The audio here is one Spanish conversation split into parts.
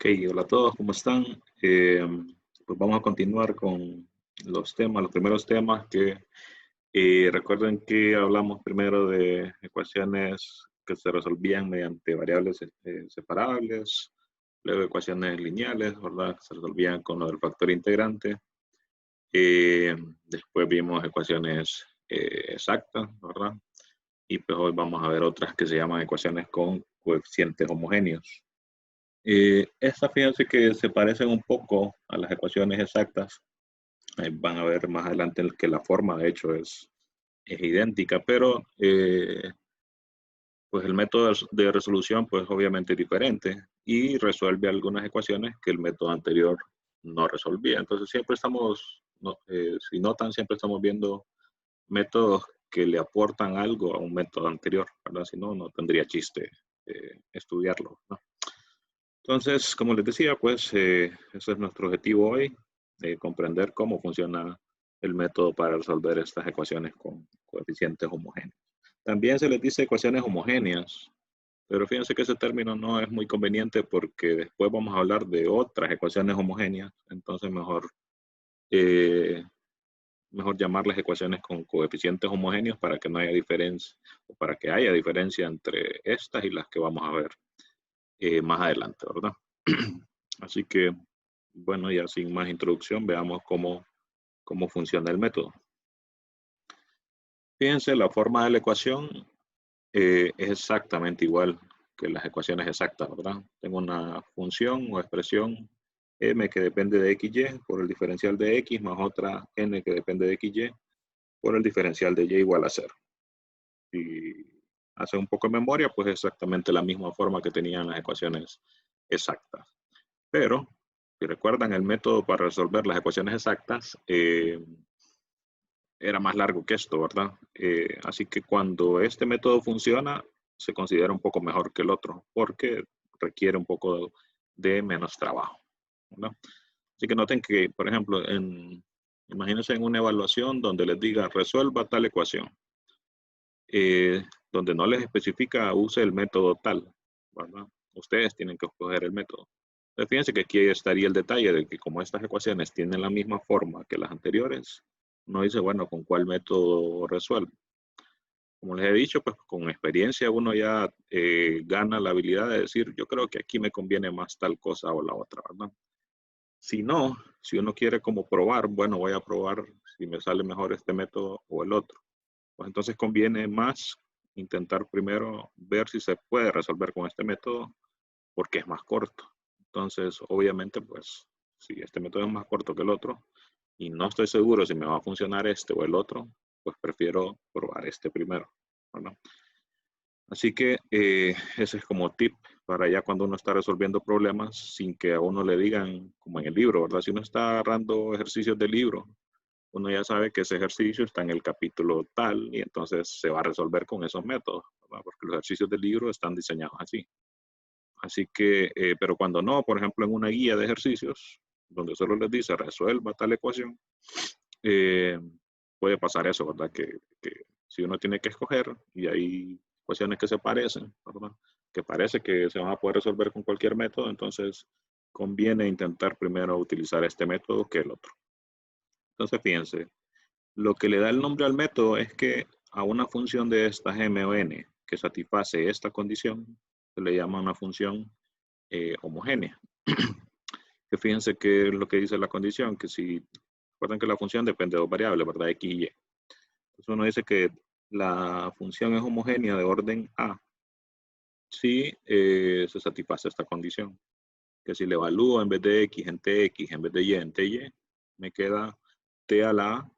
Ok, hola a todos, ¿cómo están? Pues vamos a continuar con los temas, los primeros temas que recuerden que hablamos primero de ecuaciones que se resolvían mediante variables separables, luego ecuaciones lineales, ¿verdad? Que se resolvían con lo del factor integrante. Después vimos ecuaciones exactas, ¿verdad? Y pues hoy vamos a ver otras que se llaman ecuaciones con coeficientes homogéneos. Estas fíjense que se parecen un poco a las ecuaciones exactas. Van a ver más adelante que la forma de hecho es idéntica, pero pues el método de resolución pues obviamente es diferente y resuelve algunas ecuaciones que el método anterior no resolvía. Entonces siempre estamos, si notan, siempre estamos viendo métodos que le aportan algo a un método anterior, ¿verdad? Si no, no tendría chiste estudiarlo, ¿no? Entonces, como les decía, pues ese es nuestro objetivo hoy, comprender cómo funciona el método para resolver estas ecuaciones con coeficientes homogéneos. También se les dice ecuaciones homogéneas, pero fíjense que ese término no es muy conveniente porque después vamos a hablar de otras ecuaciones homogéneas, entonces eh, mejor llamarlas ecuaciones con coeficientes homogéneos para que no haya diferencia, o para que haya diferencia entre estas y las que vamos a ver más adelante, ¿verdad? Así que, bueno, ya sin más introducción, veamos cómo funciona el método. Fíjense, la forma de la ecuación es exactamente igual que las ecuaciones exactas, ¿verdad? Tengo una función o expresión m que depende de xy por el diferencial de x más otra n que depende de xy por el diferencial de y igual a 0. Si hace un poco de memoria, pues exactamente la misma forma que tenían las ecuaciones exactas. Pero, si recuerdan, el método para resolver las ecuaciones exactas era más largo que esto, ¿verdad? Así que cuando este método funciona, se considera un poco mejor que el otro, porque requiere un poco de menos trabajo, ¿verdad? Así que noten que, por ejemplo, imagínense en una evaluación donde les diga resuelva tal ecuación, donde no les especifica use el método tal, ¿verdad? Ustedes tienen que escoger el método. Entonces, fíjense que aquí estaría el detalle de que como estas ecuaciones tienen la misma forma que las anteriores, no dice, bueno, con cuál método resuelve. Como les he dicho, pues con experiencia uno ya gana la habilidad de decir, yo creo que aquí me conviene más tal cosa o la otra, ¿verdad? Si no, si uno quiere como probar, bueno, voy a probar si me sale mejor este método o el otro. Pues entonces conviene más intentar primero ver si se puede resolver con este método porque es más corto. Entonces, obviamente, pues, si este método es más corto que el otro y no estoy seguro si me va a funcionar este o el otro, pues prefiero probar este primero, ¿verdad? Así que ese es como tip para ya cuando uno está resolviendo problemas sin que a uno le digan, como en el libro, ¿verdad? Si uno está agarrando ejercicios del libro, uno ya sabe que ese ejercicio está en el capítulo tal y entonces se va a resolver con esos métodos, ¿verdad? Porque los ejercicios del libro están diseñados así. Así que, pero cuando no, por ejemplo, en una guía de ejercicios, donde solo les dice resuelva tal ecuación, eh, puede pasar eso, ¿verdad? Que si uno tiene que escoger y hay ecuaciones que se parecen, ¿verdad? Que parece que se van a poder resolver con cualquier método, entonces conviene intentar primero utilizar este método que el otro. Entonces, fíjense, lo que le da el nombre al método es que a una función de estas m o n que satisface esta condición, se le llama una función homogénea. Que fíjense que es lo que dice la condición, que si recuerden que la función depende de dos variables, ¿verdad? X y Y. Entonces uno dice que la función es homogénea de orden A si se satisface esta condición. Que si le evalúo en vez de X en TX, en vez de Y en TY, me queda T a la A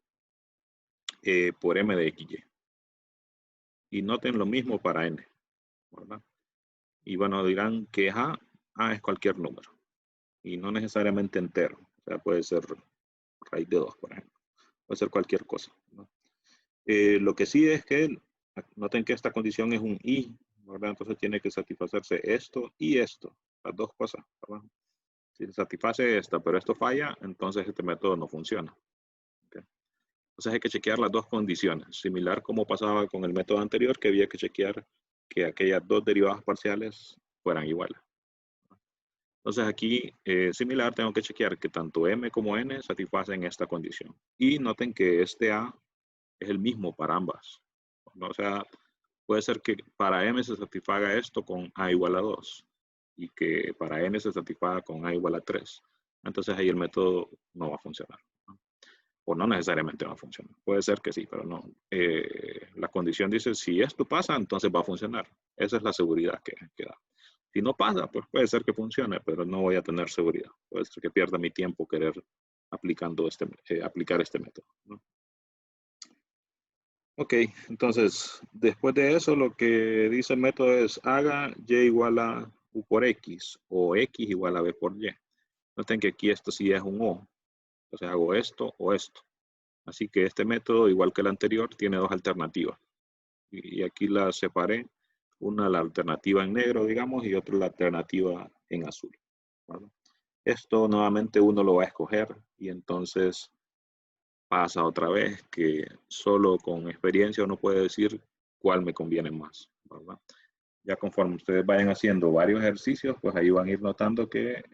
por M de XY. Y noten lo mismo para N, ¿verdad? Y bueno, dirán que A es cualquier número. Y no necesariamente entero. O sea, puede ser raíz de 2, por ejemplo. Puede ser cualquier cosa, ¿no? Lo que sí es que noten que esta condición es un y, ¿verdad? Entonces tiene que satisfacerse esto y esto, las dos cosas, ¿verdad? Si satisface esta, pero esto falla, entonces este método no funciona. ¿Okay? Entonces hay que chequear las dos condiciones, similar como pasaba con el método anterior, que había que chequear que aquellas dos derivadas parciales fueran iguales. Entonces aquí, similar, tengo que chequear que tanto M como N satisfacen esta condición. Y noten que este A es el mismo para ambas, ¿no? O sea, puede ser que para M se satisfaga esto con A igual a 2 y que para N se satisfaga con A igual a 3. Entonces ahí el método no va a funcionar, ¿no? O no necesariamente va a funcionar. Puede ser que sí, pero no. La condición dice, si esto pasa, entonces va a funcionar. Esa es la seguridad que da. Si no pasa, pues puede ser que funcione, pero no voy a tener seguridad. Puede ser que pierda mi tiempo querer aplicar este método, ¿no? Ok, entonces, después de eso, lo que dice el método es haga y igual a u por x o x igual a b por y. Noten que aquí esto sí es un o. Entonces hago esto o esto. Así que este método, igual que el anterior, tiene dos alternativas. Y aquí la separé. Una la alternativa en negro, digamos, y otra la alternativa en azul, ¿vale? Esto nuevamente uno lo va a escoger y entonces pasa otra vez que solo con experiencia uno puede decir cuál me conviene más, ¿verdad? Ya conforme ustedes vayan haciendo varios ejercicios, pues ahí van a ir notando que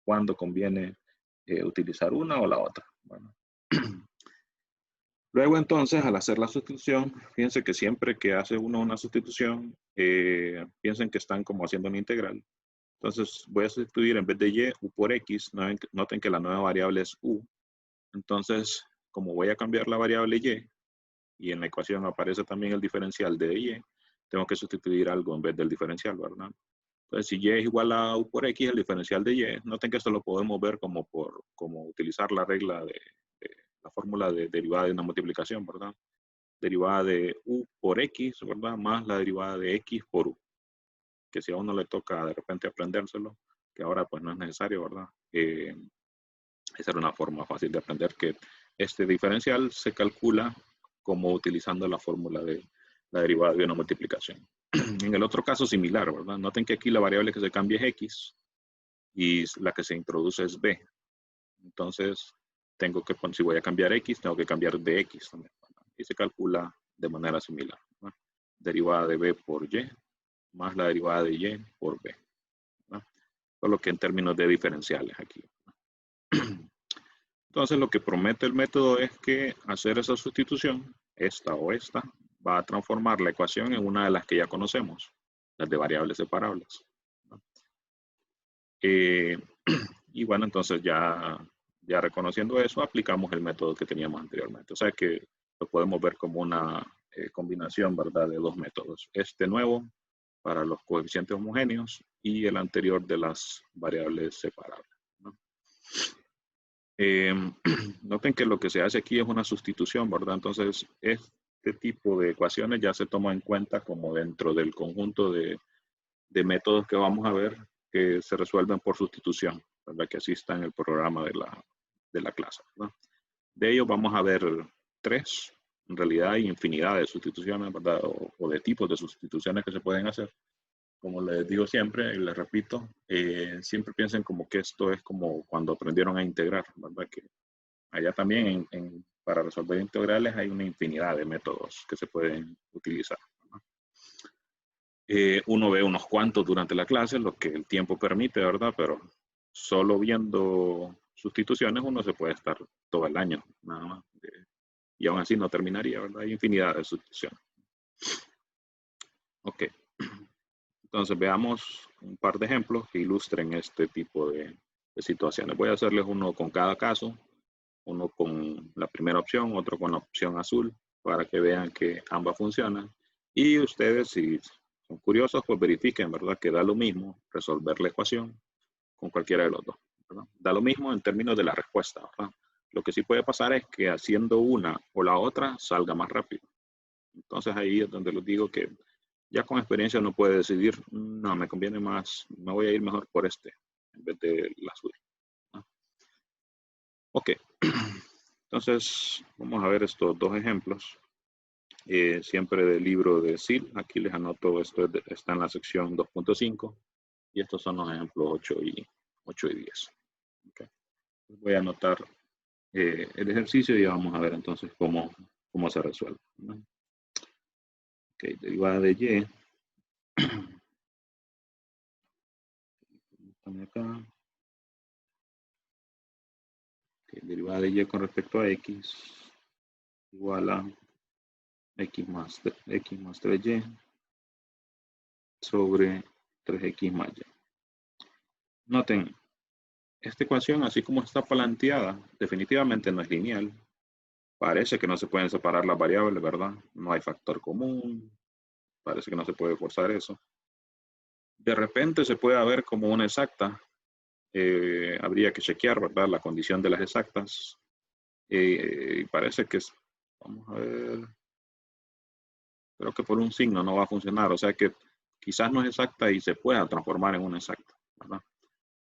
cuándo conviene utilizar una o la otra, ¿verdad? Luego entonces, al hacer la sustitución, fíjense que siempre que hace uno una sustitución, piensen que están como haciendo una integral. Entonces voy a sustituir en vez de y, u por x. Noten que la nueva variable es u. Entonces, como voy a cambiar la variable y en la ecuación aparece también el diferencial de y, tengo que sustituir algo en vez del diferencial, ¿verdad? Entonces, si y es igual a u por x, el diferencial de y, noten que esto lo podemos ver como utilizar la regla de la fórmula de derivada de una multiplicación, ¿verdad? Derivada de u por x, ¿verdad? Más la derivada de x por u. Que si a uno le toca de repente aprendérselo, que ahora pues no es necesario, ¿verdad? Esa era una forma fácil de aprender que este diferencial se calcula como utilizando la fórmula de la derivada de una multiplicación. En el otro caso similar, ¿verdad? Noten que aquí la variable que se cambia es x y la que se introduce es b. Entonces, si voy a cambiar x, tengo que cambiar de x también, ¿verdad? Y se calcula de manera similar, ¿verdad? Derivada de b por y más la derivada de y por b, ¿verdad? Solo que en términos de diferenciales aquí. Entonces lo que promete el método es que hacer esa sustitución, esta o esta, va a transformar la ecuación en una de las que ya conocemos, las de variables separables, ¿no? Y bueno, entonces ya reconociendo eso, aplicamos el método que teníamos anteriormente. O sea que lo podemos ver como una combinación, ¿verdad?, de dos métodos. Este nuevo para los coeficientes homogéneos y el anterior de las variables separables, ¿no? Noten que lo que se hace aquí es una sustitución, ¿verdad? Entonces, este tipo de ecuaciones ya se toma en cuenta como dentro del conjunto de métodos que vamos a ver que se resuelven por sustitución, ¿verdad? Que así está en el programa de la clase, ¿verdad? De ellos vamos a ver 3. En realidad hay infinidad de sustituciones, ¿verdad? O de tipos de sustituciones que se pueden hacer. Como les digo siempre, y les repito, siempre piensen como que esto es como cuando aprendieron a integrar, ¿verdad? Que allá también para resolver integrales hay una infinidad de métodos que se pueden utilizar, ¿no? Uno ve unos cuantos durante la clase, lo que el tiempo permite, ¿verdad? Pero solo viendo sustituciones uno se puede estar todo el año, nada más. Y aún así no terminaría, ¿verdad? Hay infinidad de sustituciones. Ok. Entonces veamos un par de ejemplos que ilustren este tipo de situaciones. Voy a hacerles uno con cada caso, uno con la primera opción, otro con la opción azul, para que vean que ambas funcionan. Y ustedes, si son curiosos, pues verifiquen, ¿verdad?, que da lo mismo resolver la ecuación con cualquiera de los dos, ¿verdad? Da lo mismo en términos de la respuesta, ¿verdad? Lo que sí puede pasar es que haciendo una o la otra salga más rápido. Entonces ahí es donde les digo que ya con experiencia uno puede decidir, no, me conviene más, me voy a ir mejor por este, en vez de la azul, ¿no? Ok, entonces vamos a ver estos dos ejemplos, siempre del libro de SIL. Aquí les anoto, esto está en la sección 2.5 y estos son los ejemplos 8 y 10. Okay. Voy a anotar el ejercicio y vamos a ver entonces cómo se resuelve, ¿no? Ok, derivada de y También acá. Okay, derivada de y con respecto a x igual a x más 3y sobre 3x más y. Noten, esta ecuación, así como está planteada, definitivamente no es lineal. Parece que no se pueden separar las variables, ¿verdad? No hay factor común. Parece que no se puede forzar eso. De repente se puede ver como una exacta. Habría que chequear, ¿verdad? La condición de las exactas. Y parece que es, vamos a ver, creo que por un signo no va a funcionar. O sea que quizás no es exacta y se pueda transformar en una exacta, ¿verdad?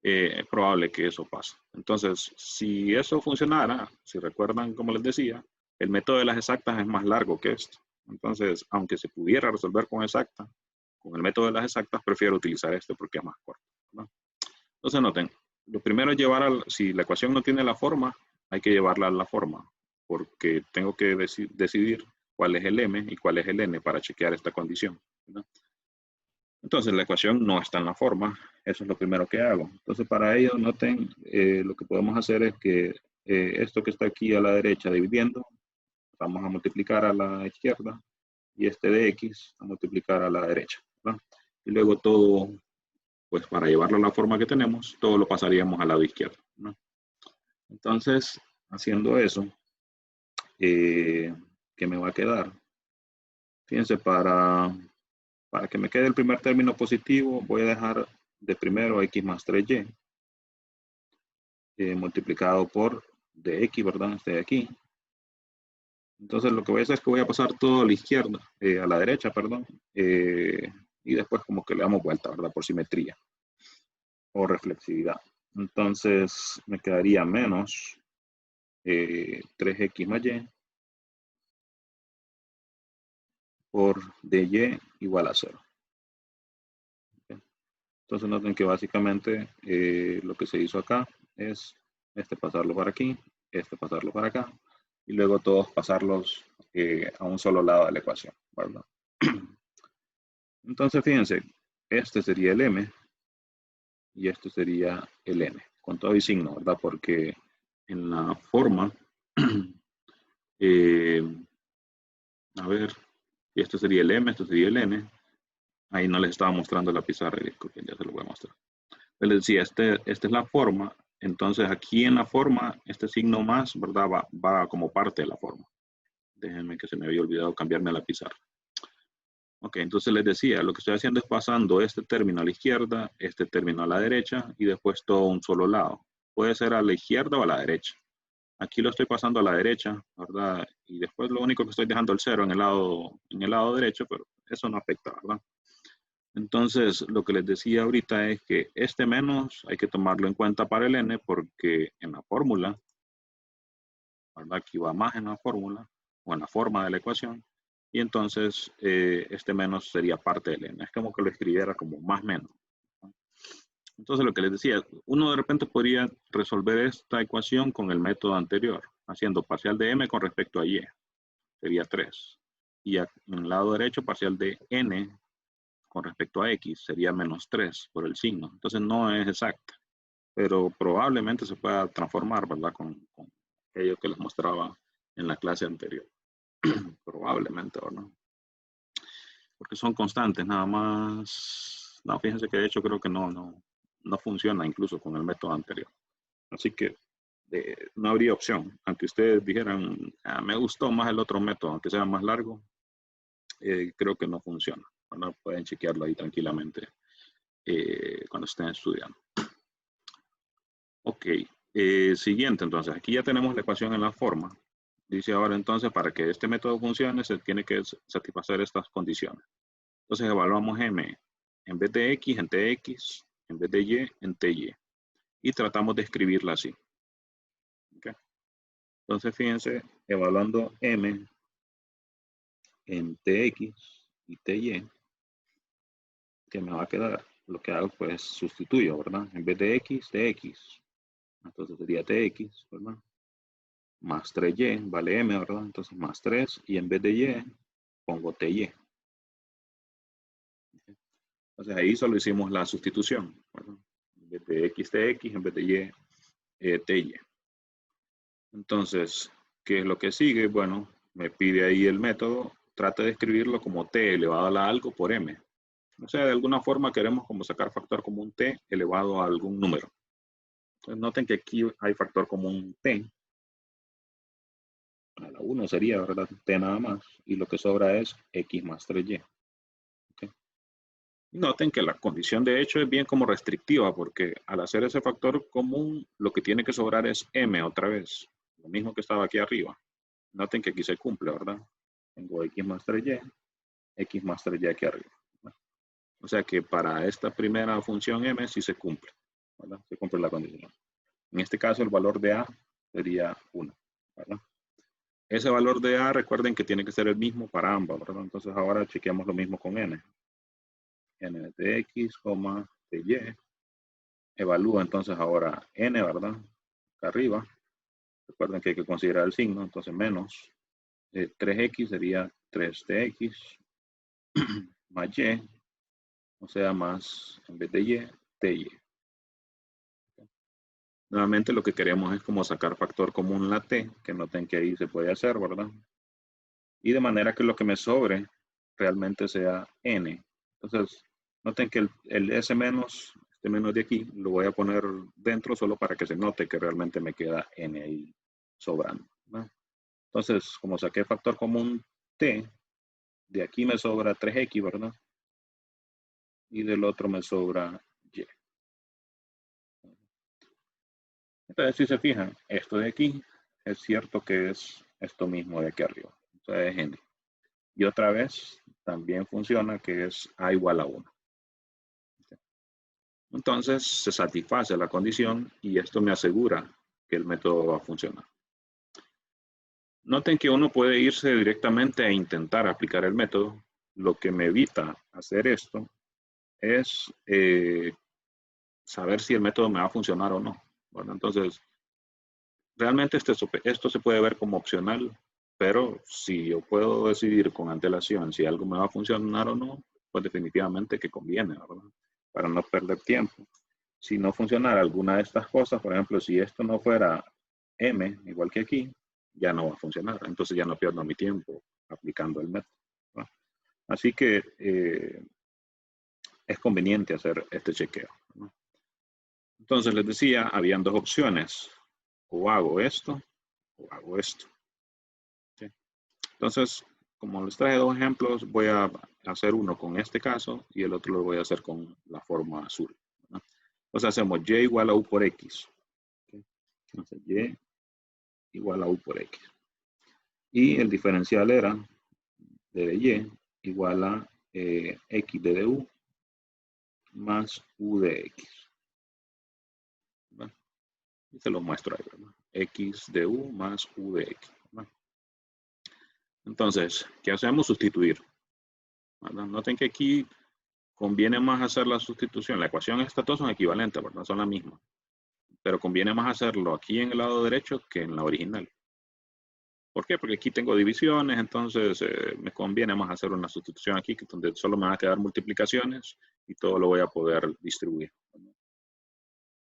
Es probable que eso pase. Entonces, si eso funcionara, si recuerdan, como les decía, el método de las exactas es más largo que esto. Entonces, aunque se pudiera resolver con exacta, con el método de las exactas, prefiero utilizar este porque es más corto, ¿verdad? Entonces, noten, lo primero es llevar, si la ecuación no tiene la forma, hay que llevarla a la forma, porque tengo que decidir cuál es el m y cuál es el n para chequear esta condición, ¿verdad? Entonces, la ecuación no está en la forma. Eso es lo primero que hago. Entonces, para ello, noten, lo que podemos hacer es que esto que está aquí a la derecha dividiendo, vamos a multiplicar a la izquierda, y este de x a multiplicar a la derecha, ¿verdad? Y luego todo, pues para llevarlo a la forma que tenemos, todo lo pasaríamos al lado izquierdo, ¿no? Entonces, haciendo eso, ¿qué me va a quedar? Fíjense, para que me quede el primer término positivo, voy a dejar de primero x más 3y multiplicado por dx, ¿verdad? Este de aquí. Entonces lo que voy a hacer es que voy a pasar todo a la izquierda, a la derecha, perdón, y después como que le damos vuelta, ¿verdad? Por simetría o reflexividad. Entonces me quedaría menos 3x más y por dy igual a 0. Entonces noten que básicamente lo que se hizo acá es pasarlo para aquí, pasarlo para acá, y luego todos pasarlos a un solo lado de la ecuación, ¿verdad? Entonces fíjense, este sería el m y este sería el n, con todo y signo, ¿verdad? Porque en la forma, a ver, este sería el m, este sería el n. Ahí no les estaba mostrando la pizarra, disculpen, ya se lo voy a mostrar. Les decía, esta es la forma. Entonces aquí en la forma, este signo más, ¿verdad? Va como parte de la forma. Déjenme que se me había olvidado cambiarme a la pizarra. Ok, entonces les decía, lo que estoy haciendo es pasando este término a la izquierda, este término a la derecha y después todo a un solo lado. Puede ser a la izquierda o a la derecha. Aquí lo estoy pasando a la derecha, ¿verdad? Y después lo único que estoy dejando el cero en el lado derecho, pero eso no afecta, ¿verdad? Entonces, lo que les decía ahorita es que este menos hay que tomarlo en cuenta para el n porque en la fórmula, ¿verdad? Aquí va más en la fórmula o en la forma de la ecuación. Y entonces este menos sería parte del n. Es como que lo escribiera como más menos, ¿no? Entonces, lo que les decía, uno de repente podría resolver esta ecuación con el método anterior, haciendo parcial de m con respecto a y. Sería 3. Y en el lado derecho, parcial de n con respecto a x sería menos 3 por el signo. Entonces no es exacta, pero probablemente se pueda transformar, ¿verdad? Con aquello que les mostraba en la clase anterior. Probablemente, ¿o no? Porque son constantes, nada más. No, fíjense que de hecho creo que no funciona incluso con el método anterior. Así que no habría opción. Aunque ustedes dijeran, me gustó más el otro método, aunque sea más largo, creo que no funciona. ¿No? Pueden chequearlo ahí tranquilamente cuando estén estudiando. Ok, siguiente entonces, aquí ya tenemos la ecuación en la forma. Dice ahora entonces, para que este método funcione, se tiene que satisfacer estas condiciones. Entonces evaluamos m en vez de x en tx, en vez de y en ty. Y tratamos de escribirla así. Okay. Entonces fíjense, evaluando m en tx y ty, ¿qué me va a quedar? Lo que hago pues sustituyo, ¿verdad? En vez de x, tx. Entonces sería tx, ¿verdad? Más 3y, vale m, ¿verdad? Entonces más 3, y en vez de y, pongo ty. Entonces ahí solo hicimos la sustitución, ¿verdad? En vez de x de x, en vez de y de y. Entonces, ¿qué es lo que sigue? Bueno, me pide ahí el método, trata de escribirlo como t elevado a la algo por m. O sea, de alguna forma queremos como sacar factor común t elevado a algún número. Entonces, noten que aquí hay factor común t. A la 1 sería, ¿verdad? T nada más. Y lo que sobra es x más 3y. ¿Okay? Noten que la condición de hecho es bien como restrictiva, porque al hacer ese factor común, lo que tiene que sobrar es m otra vez. Lo mismo que estaba aquí arriba. Noten que aquí se cumple, ¿verdad? Tengo x más 3y, x más 3y aquí arriba. ¿Verdad? O sea que para esta primera función m sí se cumple, ¿verdad? Se cumple la condición. En este caso el valor de a sería 1, ¿verdad? Ese valor de a, recuerden que tiene que ser el mismo para ambas, ¿verdad? Entonces ahora chequeamos lo mismo con n. N de x, de y. Evalúa entonces ahora n, ¿verdad? Acá arriba. Recuerden que hay que considerar el signo, entonces menos 3x sería 3 de x más y, o sea, más, en vez de y, de y. Nuevamente lo que queremos es como sacar factor común la t, que noten que ahí se puede hacer, ¿verdad? Y de manera que lo que me sobre realmente sea n. Entonces, noten que el s menos, este menos de aquí, lo voy a poner dentro solo para que se note que realmente me queda n ahí sobrando, ¿no? Entonces, como saqué factor común t, de aquí me sobra 3x, ¿verdad? Y del otro me sobra y. Entonces, si se fijan, esto de aquí es cierto que es esto mismo de aquí arriba. Entonces, es n. Y otra vez, también funciona que es a igual a 1. Entonces, se satisface la condición y esto me asegura que el método va a funcionar. Noten que uno puede irse directamente a intentar aplicar el método. Lo que me evita hacer esto es saber si el método me va a funcionar o no. Bueno, entonces, realmente esto se puede ver como opcional, pero si yo puedo decidir con antelación si algo me va a funcionar o no, pues definitivamente que conviene, ¿verdad? Para no perder tiempo. Si no funcionara alguna de estas cosas, por ejemplo, si esto no fuera m, igual que aquí, ya no va a funcionar. Entonces ya no pierdo mi tiempo aplicando el método, ¿no? Así que es conveniente hacer este chequeo, ¿no? Entonces les decía, habían dos opciones. O hago esto o hago esto. ¿Sí? Entonces, como les traje dos ejemplos, voy a hacer uno con este caso y el otro lo voy a hacer con la forma azul, ¿no? Entonces hacemos y igual a u por x. ¿Okay? Entonces y igual a u por x. Y el diferencial era de y igual a x de du más u de x. ¿Verdad? Y se lo muestro ahí, ¿verdad? X de u más u de x. ¿Verdad? Entonces, ¿qué hacemos? Sustituir, ¿verdad? Noten que aquí conviene más hacer la sustitución. La ecuación, estas dos son equivalentes, ¿verdad? Son la misma. Pero conviene más hacerlo aquí en el lado derecho que en la original. ¿Por qué? Porque aquí tengo divisiones, entonces me conviene más hacer una sustitución aquí, donde solo me van a quedar multiplicaciones y todo lo voy a poder distribuir.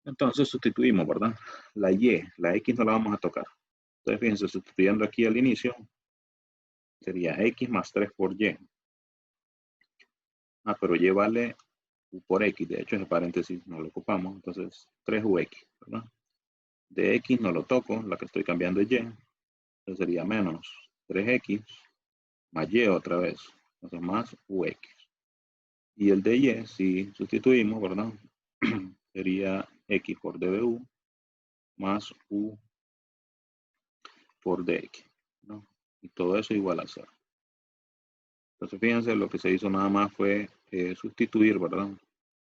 Entonces sustituimos, ¿verdad? La x no la vamos a tocar. Entonces fíjense, sustituyendo aquí al inicio, sería x más 3 por y. Ah, pero y vale u por x, de hecho ese paréntesis no lo ocupamos, entonces 3ux, ¿verdad? De x no lo toco, la que estoy cambiando es y, entonces sería menos 3x más y otra vez, entonces más ux. Y el de y, si sustituimos, ¿verdad? Sería x por dbu más u por dx, ¿no? Y todo eso igual a 0. Entonces, fíjense, lo que se hizo nada más fue sustituir, ¿verdad?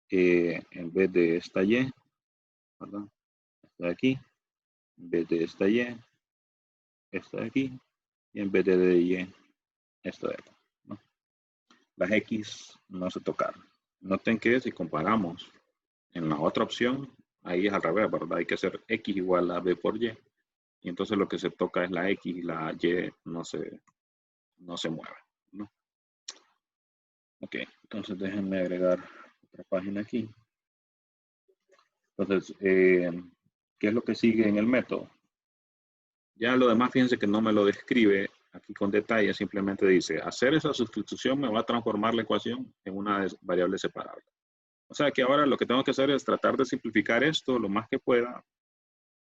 En vez de esta y, ¿verdad? Esta de aquí, en vez de esta y, esta de aquí, y en vez de y, esta de aquí, ¿no? Las x no se tocaron. Noten que si comparamos en la otra opción, ahí es al revés, ¿verdad? Hay que hacer x igual a b por y. Y entonces lo que se toca es la x y la y no se mueven, ¿no? Ok, entonces déjenme agregar otra página aquí. Entonces, ¿qué es lo que sigue en el método? Ya lo demás, fíjense que no me lo describe aquí con detalle, simplemente dice, hacer esa sustitución me va a transformar la ecuación en una variable separable. O sea que ahora lo que tengo que hacer es tratar de simplificar esto lo más que pueda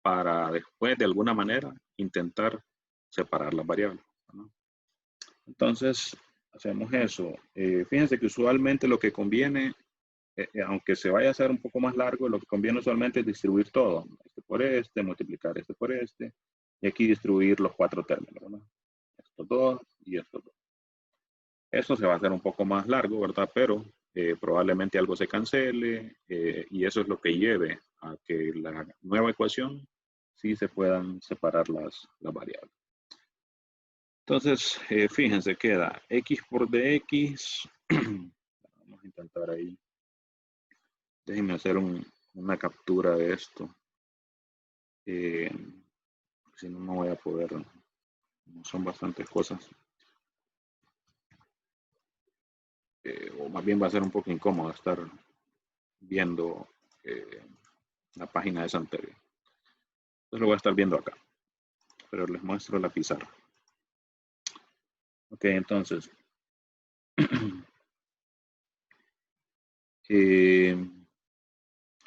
para después, de alguna manera, intentar separar las variables, ¿no? Entonces, hacemos eso. Fíjense que usualmente lo que conviene, aunque se vaya a hacer un poco más largo, lo que conviene usualmente es distribuir todo. Este por este, multiplicar este por este, y aquí distribuir los 4 términos, ¿no? Estos dos y estos dos. Eso se va a hacer un poco más largo, ¿verdad? Pero probablemente algo se cancele y eso es lo que lleve a que la nueva ecuación sí se puedan separar las variables. Entonces, fíjense, queda x por dx. Vamos a intentar ahí. Déjenme hacer una captura de esto. Si no, no voy a poder. Son bastantes cosas. O más bien va a ser un poco incómodo estar viendo la página de Santerio. Entonces lo voy a estar viendo acá. Pero les muestro la pizarra. Ok, entonces.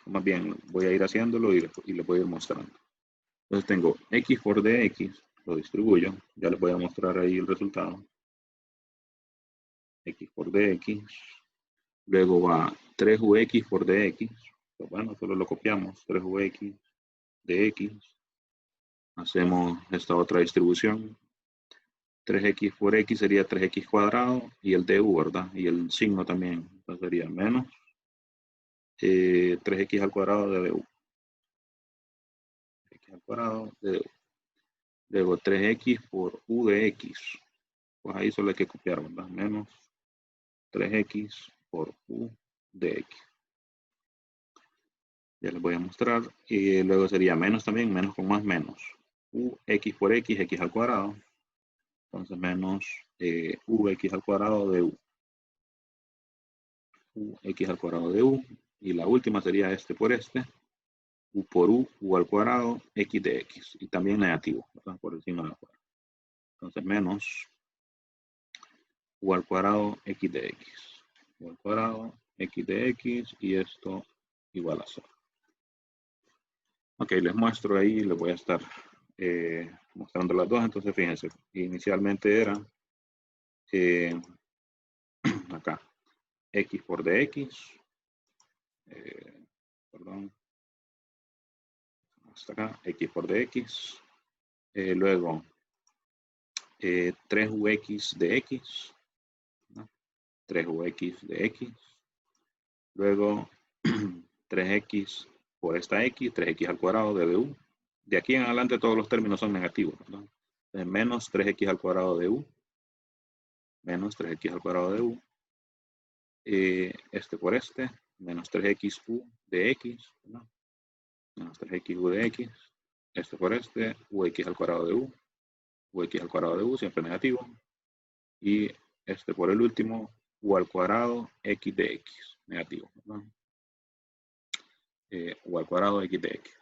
Más bien voy a ir haciéndolo y les voy a ir mostrando. Entonces tengo x por dx, lo distribuyo. Ya les voy a mostrar ahí el resultado. X por dx. Luego va 3ux por dx. Pues bueno, solo lo copiamos. 3ux dx. Hacemos esta otra distribución. 3x por x sería 3x cuadrado y el du, ¿verdad? Y el signo también. Entonces sería menos 3x al cuadrado de du. X al cuadrado de du. Luego 3x por u de x. Pues ahí solo hay que copiar, ¿verdad? Menos 3x por u de x. Ya les voy a mostrar. Y luego sería menos también, menos con más menos. Ux por x, x al cuadrado. Entonces menos ux al cuadrado de u. Ux al cuadrado de u. Y la última sería este por este. U por u al cuadrado, x de x. Y también negativo, ¿verdad? Por el signo de afuera. Entonces menos u al cuadrado, x de x. U al cuadrado, x de x. Y esto igual a 0. Ok, les muestro ahí, les voy a estar mostrando las dos. Entonces, fíjense, inicialmente era acá, x por dx, perdón, hasta acá, x por dx, luego 3ux de x, ¿no? 3ux de x, luego 3x por esta x, 3x al cuadrado de du. De aquí en adelante todos los términos son negativos, ¿no? Menos 3x al cuadrado de u, menos 3x al cuadrado de u, este por este, menos 3xu de x, ¿no? Menos 3xu de x, este por este, ux al cuadrado de u, ux al cuadrado de u, siempre negativo, y este por el último, u al cuadrado x de x, negativo, ¿no? U al cuadrado x de x.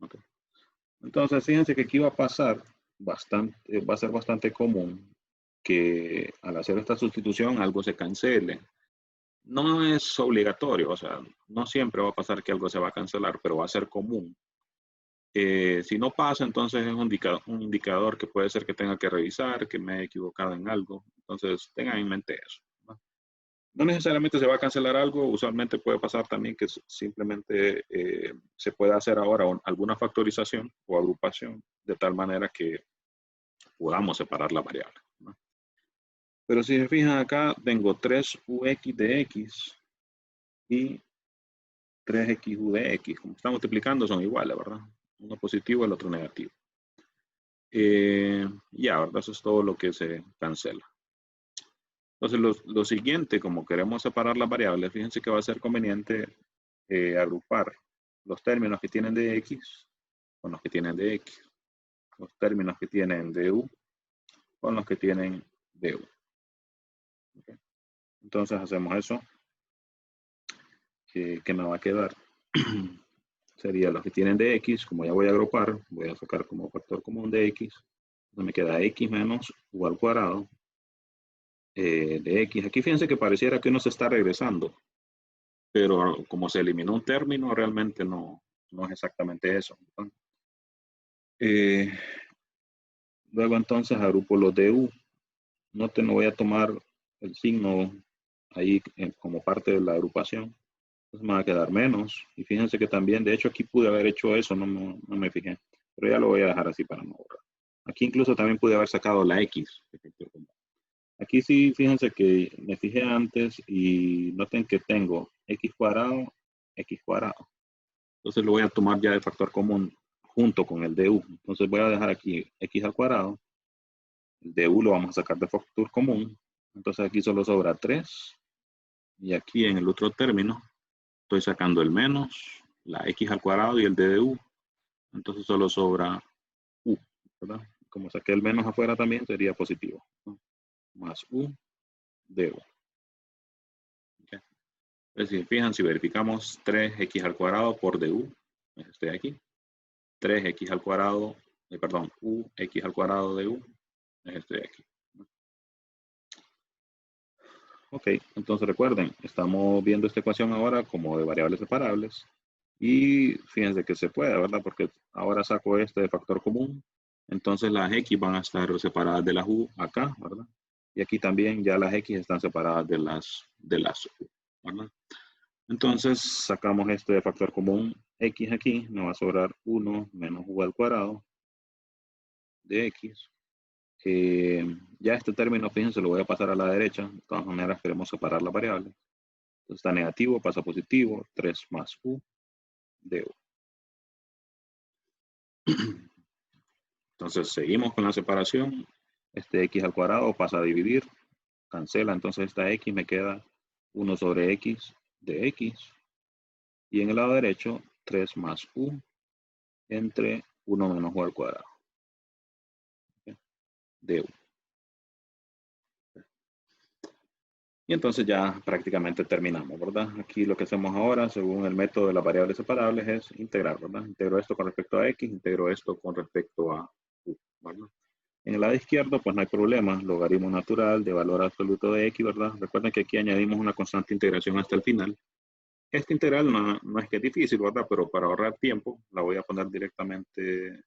Okay. Entonces, fíjense que aquí va a pasar bastante, va a ser bastante común que al hacer esta sustitución algo se cancele. No es obligatorio, o sea, no siempre va a pasar que algo se va a cancelar, pero va a ser común. Si no pasa, entonces es un indicador que puede ser que tenga que revisar, que me he equivocado en algo. Entonces, tengan en mente eso, ¿no? No necesariamente se va a cancelar algo, usualmente puede pasar también que simplemente se puede hacer ahora alguna factorización o agrupación de tal manera que podamos separar la variable, ¿no? Pero si se fijan acá, tengo 3ux de x y 3xu de x. Como están multiplicando son iguales, ¿verdad? Uno positivo, el otro negativo. Ya, ¿verdad? Eso es todo lo que se cancela. Entonces, lo siguiente, como queremos separar las variables, fíjense que va a ser conveniente agrupar los términos que tienen de x con los que tienen de x. Los términos que tienen de u con los que tienen de u. Okay. Entonces, hacemos eso. ¿Qué me va a quedar? sería los que tienen de x, como ya voy a agrupar, voy a sacar como factor común de x. Entonces me queda x menos u al cuadrado de x. Aquí fíjense que pareciera que uno se está regresando, pero como se eliminó un término, realmente no es exactamente eso. Luego entonces agrupo los de u. Noten, no voy a tomar el signo ahí como parte de la agrupación. Entonces me va a quedar menos. Y fíjense que también, de hecho aquí pude haber hecho eso, no me fijé. Pero ya lo voy a dejar así para no borrar. Aquí incluso también pude haber sacado la x. Aquí sí, fíjense que me fijé antes y noten que tengo x cuadrado, x cuadrado. Entonces lo voy a tomar ya de factor común junto con el de u. Entonces voy a dejar aquí x al cuadrado. El de u lo vamos a sacar de factor común. Entonces aquí solo sobra 3. Y aquí en el otro término estoy sacando el menos, la x al cuadrado y el d de u. Entonces solo sobra u, ¿verdad? Como saqué el menos afuera también sería positivo, ¿no? Más u de u. Okay. Entonces, si fijan, si verificamos 3x al cuadrado por du, estoy aquí. 3x al cuadrado, perdón, ux al cuadrado de u, estoy aquí. Ok, entonces recuerden, estamos viendo esta ecuación ahora como de variables separables. Y fíjense que se puede, ¿verdad? Porque ahora saco este de factor común. Entonces las x van a estar separadas de las u acá, ¿verdad? Y aquí también ya las x están separadas de las u, ¿verdad? Entonces sacamos este de factor común x aquí. Me va a sobrar 1 menos u al cuadrado de x. Ya este término, fíjense, lo voy a pasar a la derecha. De todas maneras queremos separar las variables. Entonces está negativo, pasa a positivo. 3 más u de u. Entonces seguimos con la separación. Este x al cuadrado pasa a dividir. Cancela. Entonces esta x me queda 1 sobre x de x. Y en el lado derecho 3 más u entre 1 menos u al cuadrado de u. Y entonces ya prácticamente terminamos, ¿verdad? Aquí lo que hacemos ahora, según el método de las variables separables, es integrar, ¿verdad? Integro esto con respecto a x, integro esto con respecto a u, ¿verdad? En el lado izquierdo, pues no hay problema. Logaritmo natural de valor absoluto de x, ¿verdad? Recuerden que aquí añadimos una constante integración hasta el final. Esta integral no es que es difícil, ¿verdad? Pero para ahorrar tiempo, la voy a poner directamente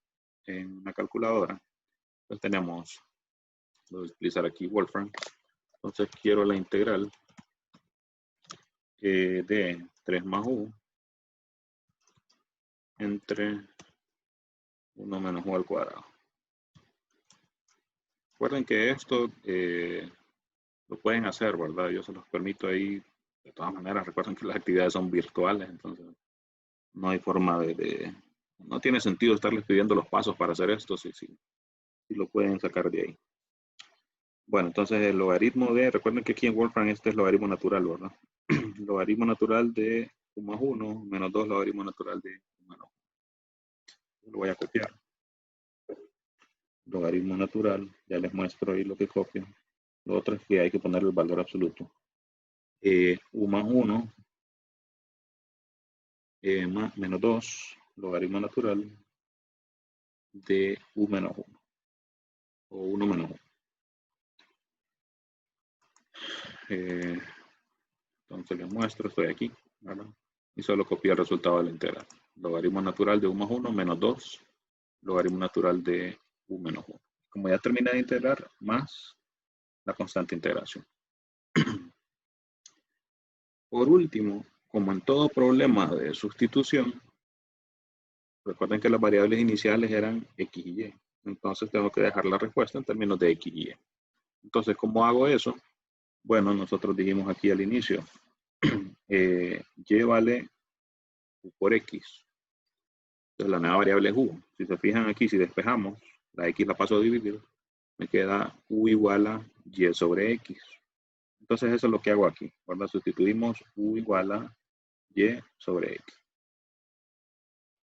en una calculadora. Entonces tenemos, voy a utilizar aquí Wolfram. Entonces quiero la integral de 3 más u entre 1 menos u al cuadrado. Recuerden que esto lo pueden hacer, ¿verdad? Yo se los permito ahí. De todas maneras, recuerden que las actividades son virtuales, entonces no hay forma no tiene sentido estarles pidiendo los pasos para hacer esto, si lo pueden sacar de ahí. Bueno, entonces el logaritmo recuerden que aquí en Wolfram este es logaritmo natural, ¿verdad? Logaritmo natural de u más 1 menos 2 logaritmo natural de u menos 1. Lo voy a copiar. Logaritmo natural, ya les muestro ahí lo que copio. Lo otro es que hay que ponerle el valor absoluto. U más 1 menos 2 logaritmo natural de u menos 1 o 1 menos 1. Entonces les muestro, estoy aquí, ¿verdad? Y solo copié el resultado de la integral. Logaritmo natural de u más 1 menos 2 logaritmo natural de u menos 1. Como ya terminé de integrar, más la constante integración. Por último, como en todo problema de sustitución, recuerden que las variables iniciales eran x y y. Entonces tengo que dejar la respuesta en términos de x y y. Entonces, ¿cómo hago eso? Bueno, nosotros dijimos aquí al inicio, y vale u por x. Entonces la nueva variable es u. Si se fijan aquí, si despejamos, la x la paso a dividir, me queda u igual a y sobre x. Entonces eso es lo que hago aquí, ¿verdad? Sustituimos u igual a y sobre x.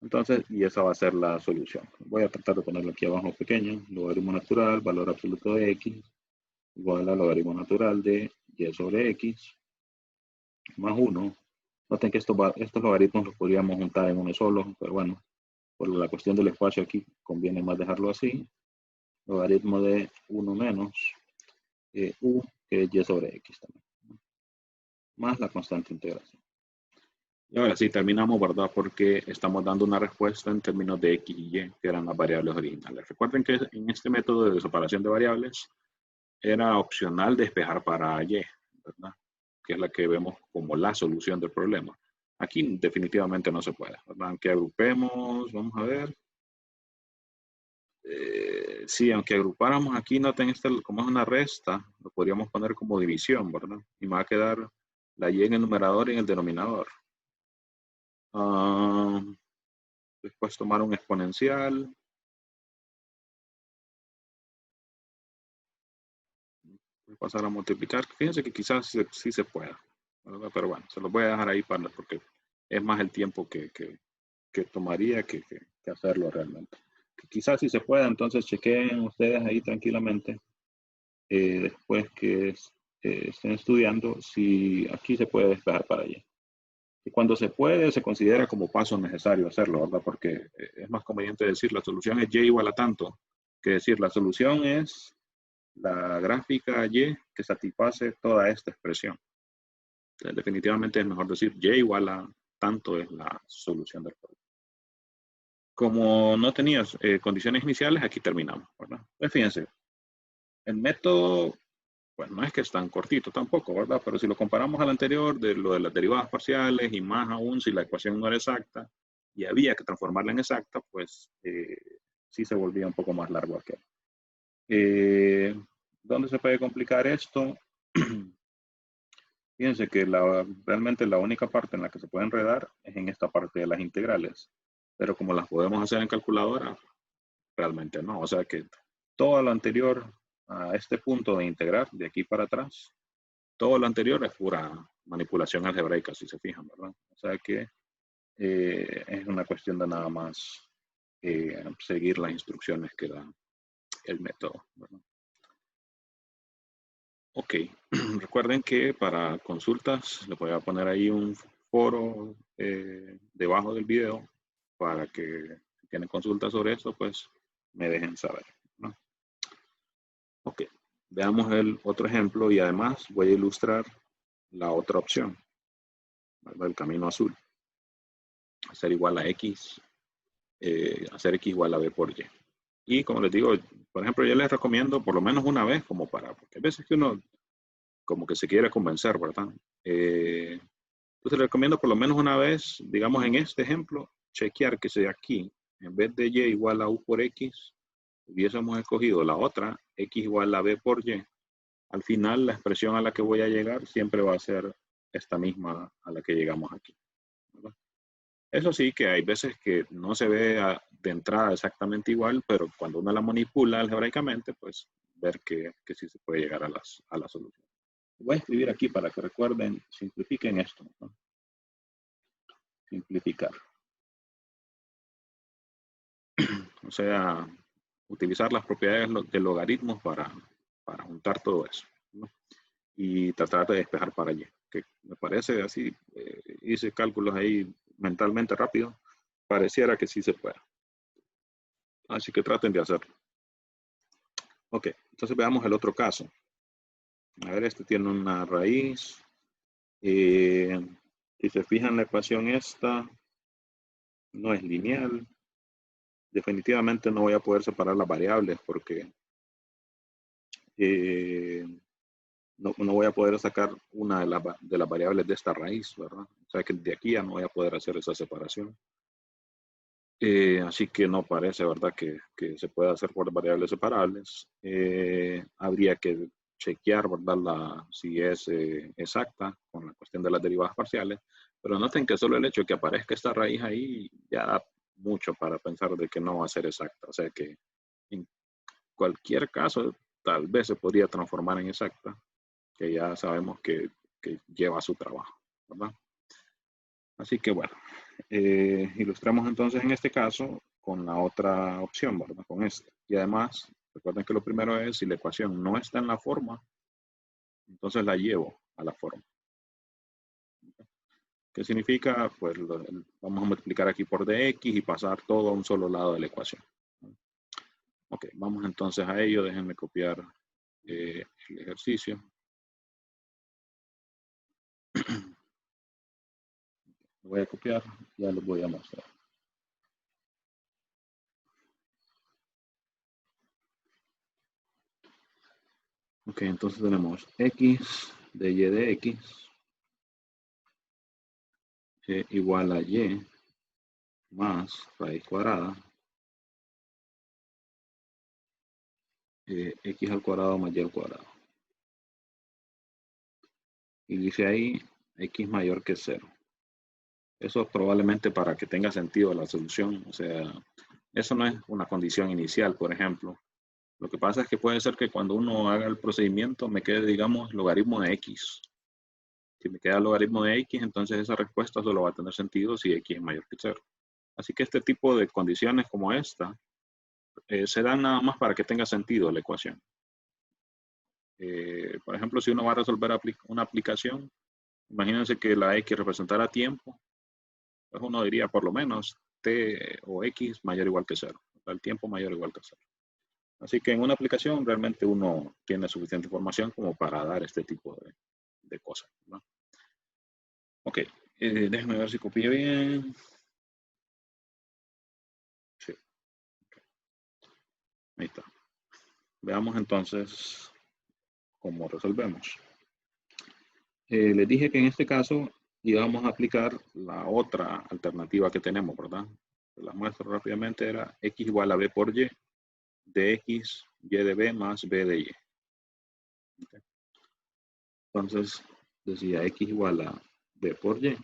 Entonces, y esa va a ser la solución. Voy a tratar de ponerlo aquí abajo pequeño. Logaritmo natural, valor absoluto de x, igual a logaritmo natural de y sobre x, más 1 Noten que estos logaritmos los podríamos juntar en uno solo, pero bueno, por la cuestión del espacio aquí conviene más dejarlo así. Logaritmo de 1 menos u, que es y sobre x también, más la constante integración. Y ahora sí, terminamos, ¿verdad? Porque estamos dando una respuesta en términos de x y y, que eran las variables originales. Recuerden que en este método de separación de variables era opcional despejar para y, ¿verdad? Que es la que vemos como la solución del problema. Aquí definitivamente no se puede, ¿verdad? Aunque agrupemos, vamos a ver. Sí, aunque agrupáramos aquí, noten como es una resta, lo podríamos poner como división, ¿verdad? Y me va a quedar la y en el numerador y en el denominador. Después tomar un exponencial. Voy a pasar a multiplicar. Fíjense que quizás sí se pueda, ¿verdad? Pero bueno, se los voy a dejar ahí porque es más el tiempo que tomaría que hacerlo realmente. Que quizás sí se pueda, entonces chequen ustedes ahí tranquilamente. Después que estén estudiando, si aquí se puede despejar para allá. Y cuando se puede, se considera como paso necesario hacerlo, ¿verdad? Porque es más conveniente decir la solución es y igual a tanto, que decir la solución es la gráfica y que satisface toda esta expresión. Entonces, definitivamente es mejor decir y igual a tanto es la solución del problema. Como no tenías condiciones iniciales, aquí terminamos, ¿verdad? Pues fíjense, el método, pues no es que es tan cortito tampoco, ¿verdad? Pero si lo comparamos al anterior, de lo de las derivadas parciales, y más aún si la ecuación no era exacta, y había que transformarla en exacta, pues sí se volvía un poco más largo aquel. ¿Dónde se puede complicar esto? Fíjense que realmente la única parte en la que se puede enredar es en esta parte de las integrales. Pero como las podemos hacer en calculadora, realmente no. O sea que todo lo anterior a este punto de integrar, de aquí para atrás, todo lo anterior es pura manipulación algebraica, si se fijan, ¿verdad? O sea que es una cuestión de nada más seguir las instrucciones que da el método, ¿verdad? Ok, recuerden que para consultas les voy a poner ahí un foro debajo del video para que si tienen consultas sobre esto, pues me dejen saber, ¿no? Ok, veamos el otro ejemplo y además voy a ilustrar la otra opción, ¿verdad? El camino azul. Hacer igual a x, hacer x igual a b por y. Y como les digo, por ejemplo, yo les recomiendo por lo menos una vez como porque hay veces que uno como que se quiere convencer, ¿verdad? Entonces les recomiendo por lo menos una vez, digamos en este ejemplo, chequear que sea aquí, en vez de y igual a u por x, hubiésemos escogido la otra, x igual a b por y. Al final la expresión a la que voy a llegar siempre va a ser esta misma a la que llegamos aquí, ¿verdad? Eso sí, que hay veces que no se ve de entrada exactamente igual, pero cuando uno la manipula algebraicamente, pues ver que sí se puede llegar a la solución. Voy a escribir aquí para que recuerden, simplifiquen esto, ¿no? Simplificar. O sea, utilizar las propiedades de logaritmos para juntar todo eso, ¿no? Y tratar de despejar para allí. Que me parece así, hice cálculos ahí mentalmente rápido, pareciera que sí se puede. Así que traten de hacerlo. Ok, entonces veamos el otro caso. A ver, este tiene una raíz. Si se fijan, la ecuación esta no es lineal. Definitivamente no voy a poder separar las variables porque no voy a poder sacar una de las variables de esta raíz, ¿verdad? O sea que de aquí ya no voy a poder hacer esa separación. Así que no parece, ¿verdad? Que se pueda hacer por variables separables. Habría que chequear, ¿verdad? Si es exacta con la cuestión de las derivadas parciales. Pero noten que solo el hecho de que aparezca esta raíz ahí ya da mucho para pensar de que no va a ser exacta. O sea que en cualquier caso, tal vez se podría transformar en exacta, que ya sabemos que lleva su trabajo, ¿verdad? Así que bueno, ilustramos entonces en este caso con la otra opción, ¿verdad? Con esta. Y además, recuerden que lo primero es, si la ecuación no está en la forma, entonces la llevo a la forma. ¿Qué significa? Pues vamos a multiplicar aquí por dx y pasar todo a un solo lado de la ecuación. Ok, vamos entonces a ello. Déjenme copiar el ejercicio. Lo voy a copiar, ya les voy a mostrar. Ok, entonces tenemos x de y de x igual a y más raíz cuadrada x al cuadrado más y al cuadrado. Y dice ahí x mayor que 0. Eso es probablemente para que tenga sentido la solución. O sea, eso no es una condición inicial, por ejemplo. Lo que pasa es que puede ser que cuando uno haga el procedimiento me quede, digamos, logaritmo de x. Si me queda logaritmo de x, entonces esa respuesta solo va a tener sentido si x es mayor que 0. Así que este tipo de condiciones como esta se dan nada más para que tenga sentido la ecuación. Por ejemplo, si uno va a resolver una aplicación, imagínense que la x representara tiempo, pues uno diría por lo menos t o x mayor o igual que 0. El tiempo mayor o igual que 0. Así que en una aplicación realmente uno tiene suficiente información como para dar este tipo de cosas, ¿no? Ok, déjenme ver si copié bien. Sí, okay. Ahí está. Veamos entonces cómo resolvemos. Les dije que en este caso íbamos a aplicar la otra alternativa que tenemos, ¿verdad? La muestro rápidamente, era x igual a b por y, de x, y de b más b de y. Okay. Entonces, decía x igual a b por y,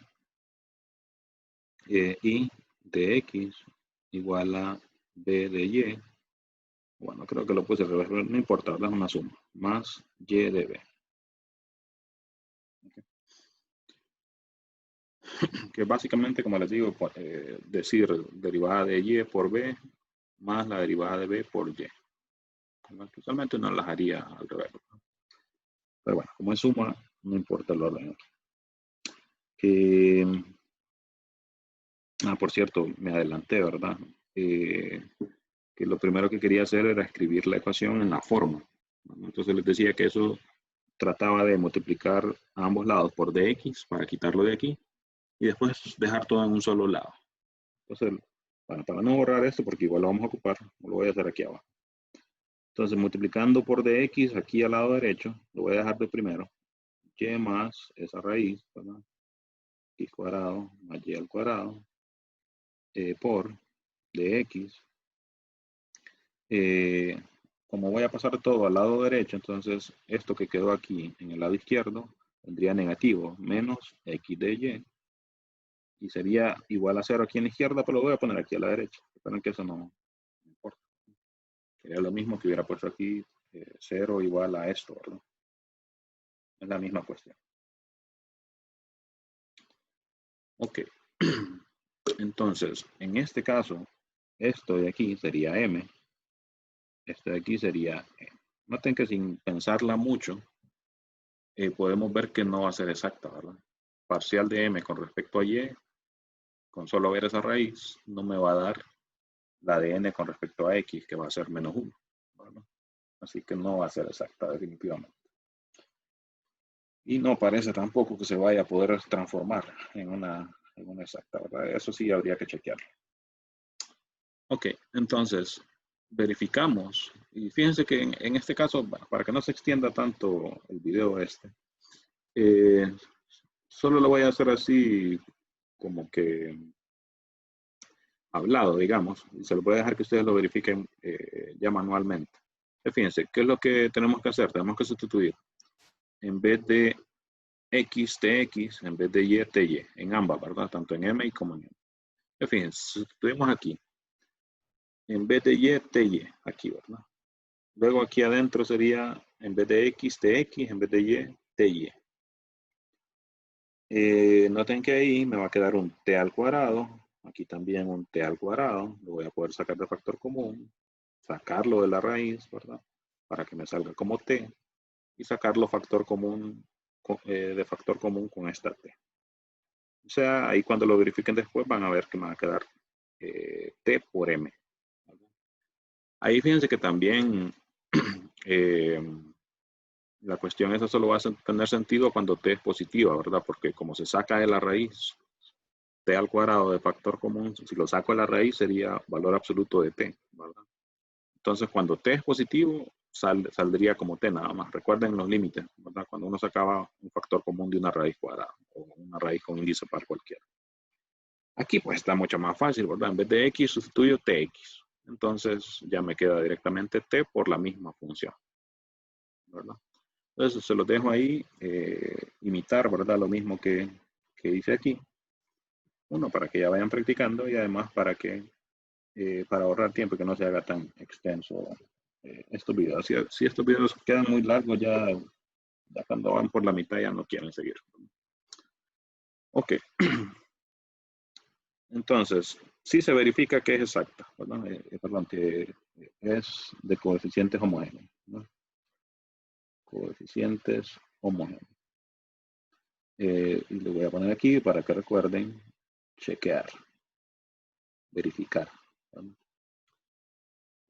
y de x igual a b de y. Bueno, creo que lo puse al revés, pero no importa, es una suma. Más y de b. Okay. Que básicamente, como les digo, decir derivada de y por b más la derivada de b por y. Usualmente no las haría al revés. Pero bueno, como es suma, no importa el orden. Por cierto, me adelanté, ¿verdad? Que lo primero que quería hacer era escribir la ecuación en la forma. Entonces les decía que eso trataba de multiplicar a ambos lados por dx para quitarlo de aquí y después dejar todo en un solo lado. Entonces, bueno, para no borrar esto, porque igual lo vamos a ocupar, lo voy a hacer aquí abajo. Entonces, multiplicando por dx aquí al lado derecho, lo voy a dejar de primero. Y más esa raíz, ¿verdad? X cuadrado más y al cuadrado por dx. Como voy a pasar todo al lado derecho, entonces esto que quedó aquí en el lado izquierdo tendría negativo, menos x de y. Y sería igual a 0 aquí en la izquierda, pero lo voy a poner aquí a la derecha. Recuerden que eso no importa. Sería lo mismo que hubiera puesto aquí 0 igual a esto, ¿verdad? Es la misma cuestión. Ok. Entonces, en este caso, esto de aquí sería m. Esto de aquí sería e. Noten que sin pensarla mucho, podemos ver que no va a ser exacta, ¿verdad? Parcial de m con respecto a y, con solo ver esa raíz, no me va a dar la de n con respecto a x, que va a ser menos 1, ¿verdad? Así que no va a ser exacta definitivamente. Y no parece tampoco que se vaya a poder transformar en una exacta, ¿verdad? Eso sí habría que chequearlo. Ok, entonces verificamos. Y fíjense que en este caso, para que no se extienda tanto el video solo lo voy a hacer así como que hablado, digamos. Y se lo voy a dejar que ustedes lo verifiquen ya manualmente. Fíjense, ¿qué es lo que tenemos que hacer? Tenemos que sustituir. En vez de x, tx, en vez de y, ty, en ambas, ¿verdad? Tanto en m y como en m. Fíjense, sustituimos aquí. En vez de y, ty, aquí, ¿verdad? Luego aquí adentro sería, en vez de x, tx, en vez de y, ty. Noten que ahí me va a quedar un t al cuadrado. Aquí también un t al cuadrado. Lo voy a poder sacar de factor común. Sacarlo de la raíz, ¿verdad? Para que me salga como t. Y sacarlo factor común, de factor común con esta t. O sea, ahí cuando lo verifiquen después van a ver que me va a quedar T por M. Ahí fíjense que también la cuestión esa solo va a tener sentido cuando T es positiva, ¿verdad? Porque como se saca de la raíz, T al cuadrado de factor común, si lo saco de la raíz sería valor absoluto de T, ¿verdad? Entonces cuando T es positivo, saldría como T nada más. Recuerden los límites, ¿verdad? Cuando uno sacaba un factor común de una raíz cuadrada o una raíz con índice par cualquiera. Aquí pues está mucho más fácil, ¿verdad? En vez de X sustituyo TX. Entonces ya me queda directamente T por la misma función, ¿verdad? Entonces se los dejo ahí, imitar, ¿verdad? Lo mismo que hice aquí. Uno, para que ya vayan practicando y además para ahorrar tiempo y que no se haga tan extenso estos videos. Si estos videos quedan muy largos, ya cuando van por la mitad ya no quieren seguir. Ok. Entonces, sí se verifica que es exacta, ¿verdad? Perdón, que es de coeficientes homogéneos, ¿no? Coeficientes homogéneos. Y lo voy a poner aquí para que recuerden chequear, verificar, ¿verdad?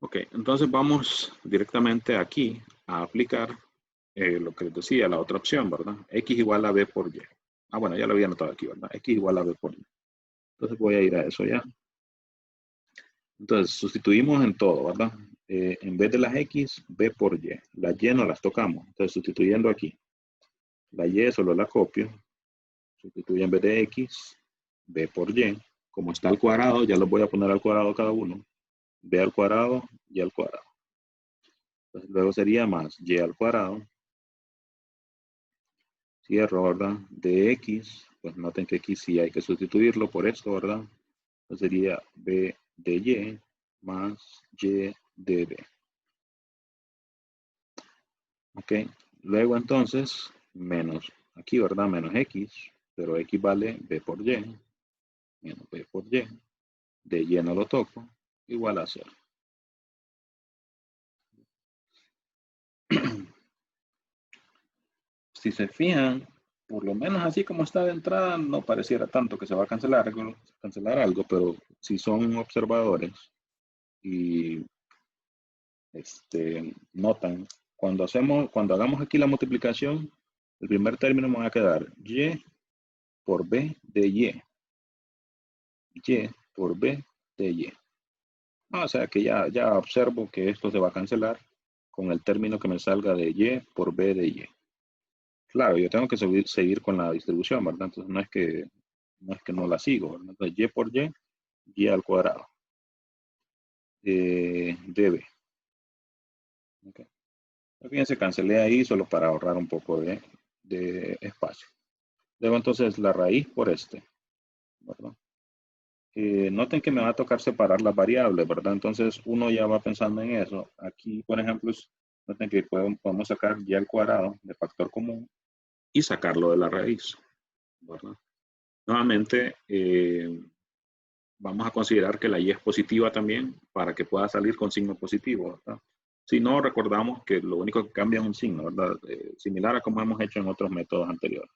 Ok, entonces vamos directamente aquí a aplicar lo que les decía, la otra opción, ¿verdad? X igual a B por Y. Ah, bueno, ya lo había anotado aquí, ¿verdad? X igual a B por Y. Entonces voy a ir a eso ya. Entonces sustituimos en todo, ¿verdad? En vez de las X, B por Y. Las Y no las tocamos. Entonces sustituyendo aquí. La Y solo la copio. Sustituyo en vez de X, B por Y. Como está al cuadrado, ya los voy a poner al cuadrado cada uno. B al cuadrado, Y al cuadrado. Entonces, luego sería más Y al cuadrado. Cierro, ¿verdad? De X, pues noten que aquí sí hay que sustituirlo por esto, ¿verdad? Entonces sería B de Y más Y de B. Ok, luego entonces, menos, aquí, ¿verdad? Menos X, pero X vale B por Y, menos B por Y, de Y no lo toco, igual a 0. Si se fijan, por lo menos así como está de entrada, no pareciera tanto que se va a cancelar algo, pero si son observadores y notan, cuando hagamos aquí la multiplicación, el primer término me va a quedar Y por B de Y. Y por B de Y. O sea que ya observo que esto se va a cancelar con el término que me salga de Y por B de Y. Claro, yo tengo que seguir con la distribución, ¿verdad? Entonces no es que no la sigo, ¿verdad? Entonces Y por Y, Y al cuadrado. De B. Okay. Fíjense, cancelé ahí solo para ahorrar un poco de espacio. Luego entonces la raíz por ¿verdad? Noten que me va a tocar separar las variables, ¿verdad? Entonces uno ya va pensando en eso. Aquí, por ejemplo, noten que podemos sacar y al cuadrado de factor común y sacarlo de la raíz, ¿verdad? Nuevamente, vamos a considerar que la y es positiva también para que pueda salir con signo positivo, ¿verdad? Si no, recordamos que lo único que cambia es un signo, ¿verdad? Similar a como hemos hecho en otros métodos anteriores.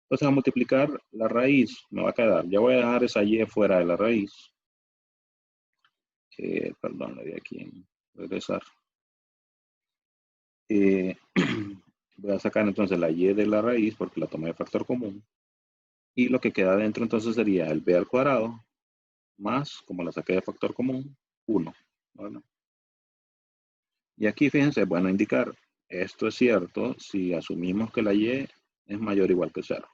Entonces, a multiplicar la raíz, me va a quedar, ya voy a dejar esa y fuera de la raíz. Perdón, le di aquí en regresar. Voy a sacar entonces la y de la raíz porque la tomé de factor común. Y lo que queda dentro entonces sería el b al cuadrado más, como la saqué de factor común, 1. ¿Vale? Y aquí fíjense, es bueno indicar, esto es cierto si asumimos que la y es mayor o igual que 0.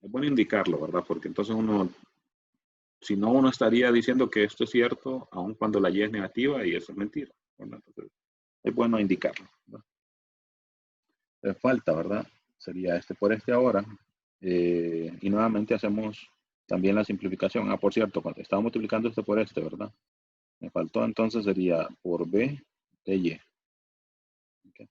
Es bueno indicarlo, ¿verdad? Porque entonces si no, uno estaría diciendo que esto es cierto, aun cuando la y es negativa y eso es mentira, ¿verdad? Entonces, es bueno indicarlo, ¿verdad? Falta, ¿verdad? Sería por ahora. Y nuevamente hacemos también la simplificación. Ah, por cierto, cuando estaba multiplicando por ¿verdad? Me faltó entonces sería por B de Y. Okay.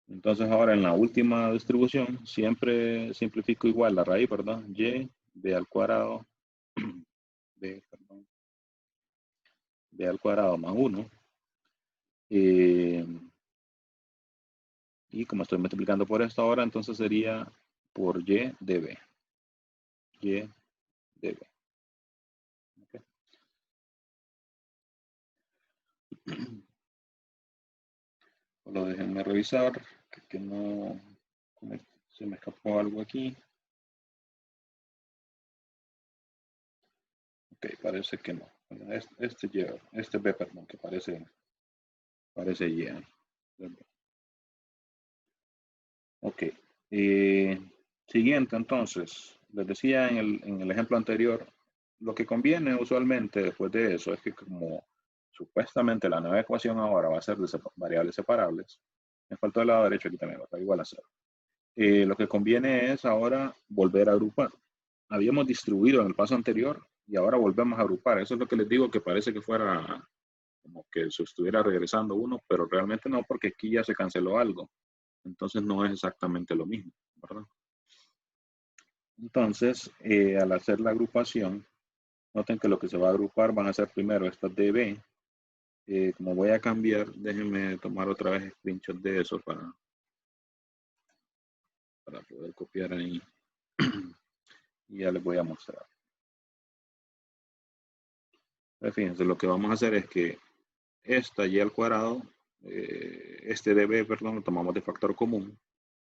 Entonces ahora en la última distribución siempre simplifico igual la raíz, ¿verdad? Y, B al cuadrado, B al cuadrado más 1. Y como estoy multiplicando por esto ahora, entonces sería por y de b. Y de b. Okay. Solo déjenme revisar que no se me escapó algo aquí. Ok, parece que no. Este B, perdón, que parece Y. Ok. Siguiente, entonces. Les decía en el ejemplo anterior, lo que conviene usualmente después de eso es que como supuestamente la nueva ecuación ahora va a ser de variables separables, me faltó el lado derecho aquí también, va a estar igual a 0. Lo que conviene es ahora volver a agrupar. Habíamos distribuido en el paso anterior y ahora volvemos a agrupar. Eso es lo que les digo, que parece que fuera como que se estuviera regresando uno, pero realmente no, porque aquí ya se canceló algo. Entonces no es exactamente lo mismo, ¿verdad? Entonces, al hacer la agrupación, noten que lo que se va a agrupar van a ser primero estas DB. Como voy a cambiar, déjenme tomar otra vez screenshot de eso para poder copiar ahí. Y ya les voy a mostrar. Fíjense, lo que vamos a hacer es que esta y al cuadrado, este db, perdón, lo tomamos de factor común.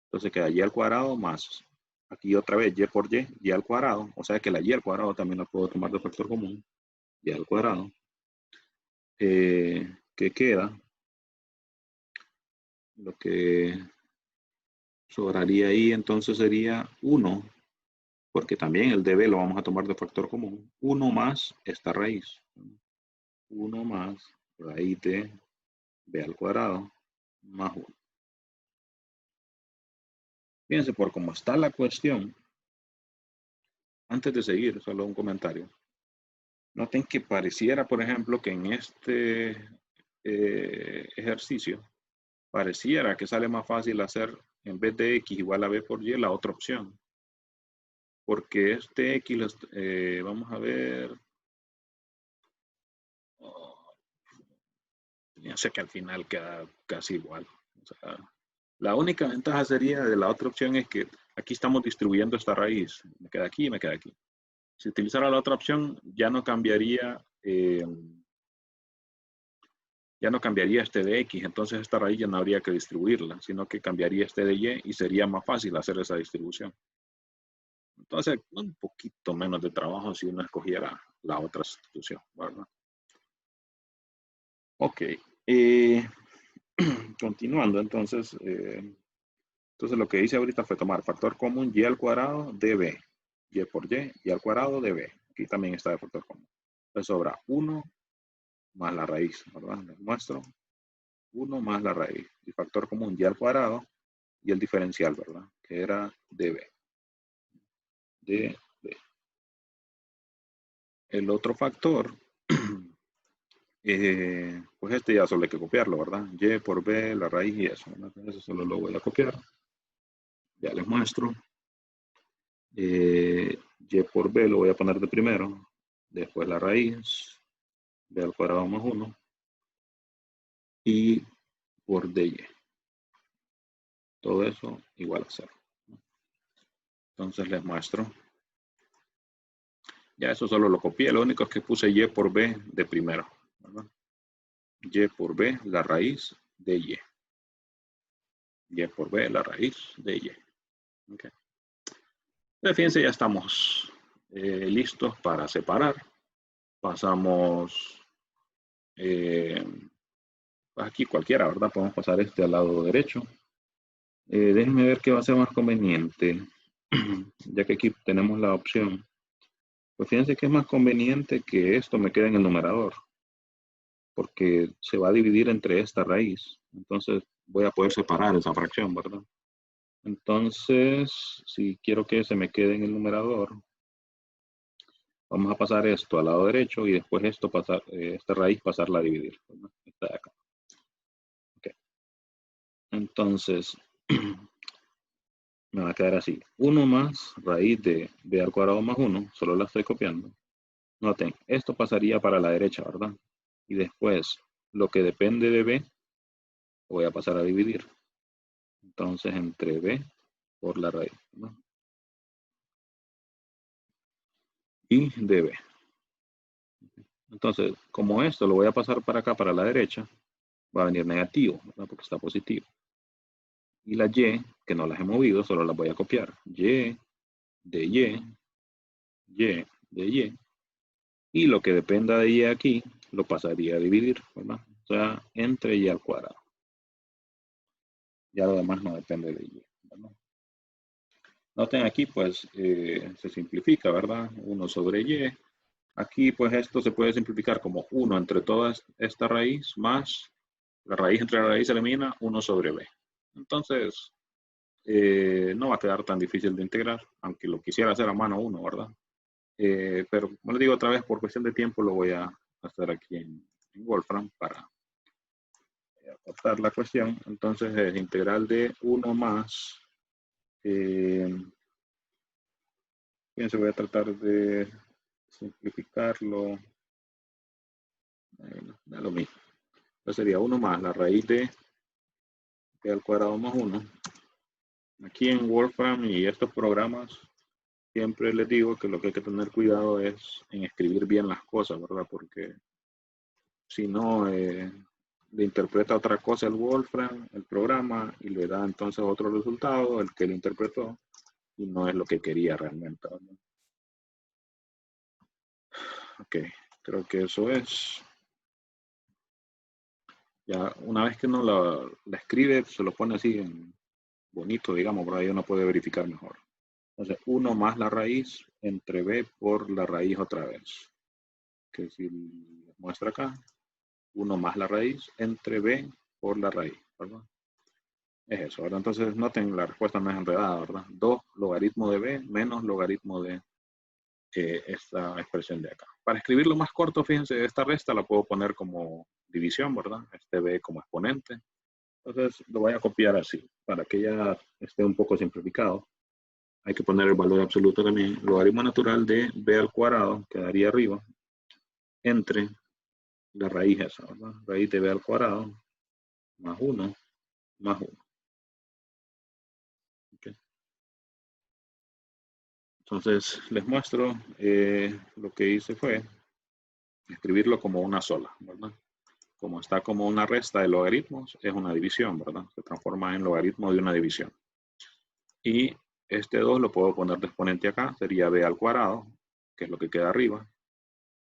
Entonces queda y al cuadrado más, aquí otra vez y por y al cuadrado. O sea que la y al cuadrado también la puedo tomar de factor común. Y al cuadrado. Que queda, lo que sobraría ahí entonces sería 1, porque también el db lo vamos a tomar de factor común. 1 más esta raíz. 1 más raíz de b al cuadrado más 1. Fíjense, por cómo está la cuestión, antes de seguir, solo un comentario. Noten que pareciera, por ejemplo, que en este ejercicio, pareciera que sale más fácil hacer, en vez de x igual a b por y, la otra opción. Porque este x, vamos a ver, ya sé que al final queda casi igual. O sea, la única ventaja sería de la otra opción es que aquí estamos distribuyendo esta raíz. Me queda aquí y me queda aquí. Si utilizara la otra opción, ya no cambiaría este de x, entonces esta raíz ya no habría que distribuirla, sino que cambiaría este de y y sería más fácil hacer esa distribución. Entonces, un poquito menos de trabajo si uno escogiera la otra sustitución, ¿verdad? Ok. Continuando, entonces lo que hice ahorita fue tomar factor común y al cuadrado de b. Y por y al cuadrado de b. Aquí también está el factor común. Entonces sobra 1 más la raíz, ¿verdad? Les muestro. 1 más la raíz. El factor común y al cuadrado y el diferencial, ¿verdad? Que era db. db. El otro factor, pues este ya solo hay que copiarlo, ¿verdad? Y por b, la raíz y eso, ¿verdad? Eso solo lo voy a copiar. Ya les muestro. Y por b lo voy a poner de primero. Después la raíz. B al cuadrado más 1. Y por dy. Todo eso igual a 0. Entonces les muestro. Ya eso solo lo copié. Lo único es que puse y por b de primero, ¿verdad? Y por b, la raíz de y. Y por b, la raíz de y. Okay. Fíjense, ya estamos listos para separar. Pasamos aquí cualquiera, ¿verdad? Podemos pasar este al lado derecho. Déjenme ver qué va a ser más conveniente, ya que aquí tenemos la opción. Pues fíjense que es más conveniente que esto me quede en el numerador, porque se va a dividir entre esta raíz. Entonces voy a poder separar esa fracción, ¿verdad? Entonces, si quiero que se me quede en el numerador, vamos a pasar esto al lado derecho y después esto pasar, esta raíz pasarla a dividir, ¿verdad? Esta de acá. Okay. Entonces, me va a quedar así. 1 más raíz de b al cuadrado más 1, solo la estoy copiando. Noten, esto pasaría para la derecha, ¿verdad? Y después, lo que depende de b, voy a pasar a dividir. Entonces, entre b por la raíz, ¿no? y de b. Entonces, como esto lo voy a pasar para acá, para la derecha, va a venir negativo, ¿verdad? Porque está positivo. Y la y, que no las he movido, solo las voy a copiar. Y de y, y de y. Y lo que dependa de y aquí, lo pasaría a dividir, ¿verdad? O sea, entre y al cuadrado. Ya lo demás no depende de y, ¿verdad? Noten aquí, pues, se simplifica, ¿verdad? 1 sobre y. Aquí, pues, esto se puede simplificar como 1 entre toda esta raíz más la raíz entre la raíz se elimina 1 sobre b. Entonces, no va a quedar tan difícil de integrar, aunque lo quisiera hacer a mano 1, ¿verdad? Pero, como les digo otra vez, por cuestión de tiempo lo voy a hacer aquí en Wolfram para acortar la cuestión. Entonces, es integral de 1 más, fíjense, voy a tratar de simplificarlo. Da lo mismo. Entonces sería 1 más la raíz de b al cuadrado más 1. Aquí en Wolfram y estos programas, siempre les digo que lo que hay que tener cuidado es en escribir bien las cosas, ¿verdad? Porque si no, le interpreta otra cosa el Wolfram, el programa, y le da entonces otro resultado, el que le interpretó, y no es lo que quería realmente, ¿verdad? Ok, creo que eso es. Ya una vez que uno la escribe, se lo pone así en bonito, digamos, por ahí uno puede verificar mejor. Entonces, 1 más la raíz entre b por la raíz otra vez. Que si les muestra acá, 1 más la raíz entre b por la raíz, ¿verdad? Es eso, ¿verdad? Entonces, noten, la respuesta no es enredada, ¿verdad? 2 logaritmo de b menos logaritmo de esta expresión de acá. Para escribirlo más corto, fíjense, esta resta la puedo poner como división, ¿verdad? Este b como exponente. Entonces, lo voy a copiar así, para que ya esté un poco simplificado. Hay que poner el valor absoluto también. Logaritmo natural de b al cuadrado, quedaría arriba, entre la raíz esa, ¿verdad? Raíz de b al cuadrado, más 1, más 1. Okay. Entonces, les muestro, lo que hice fue escribirlo como una sola, ¿verdad? Como está como una resta de logaritmos, es una división, ¿verdad? Se transforma en logaritmo de una división. Y este 2 lo puedo poner de exponente acá, sería b al cuadrado, que es lo que queda arriba.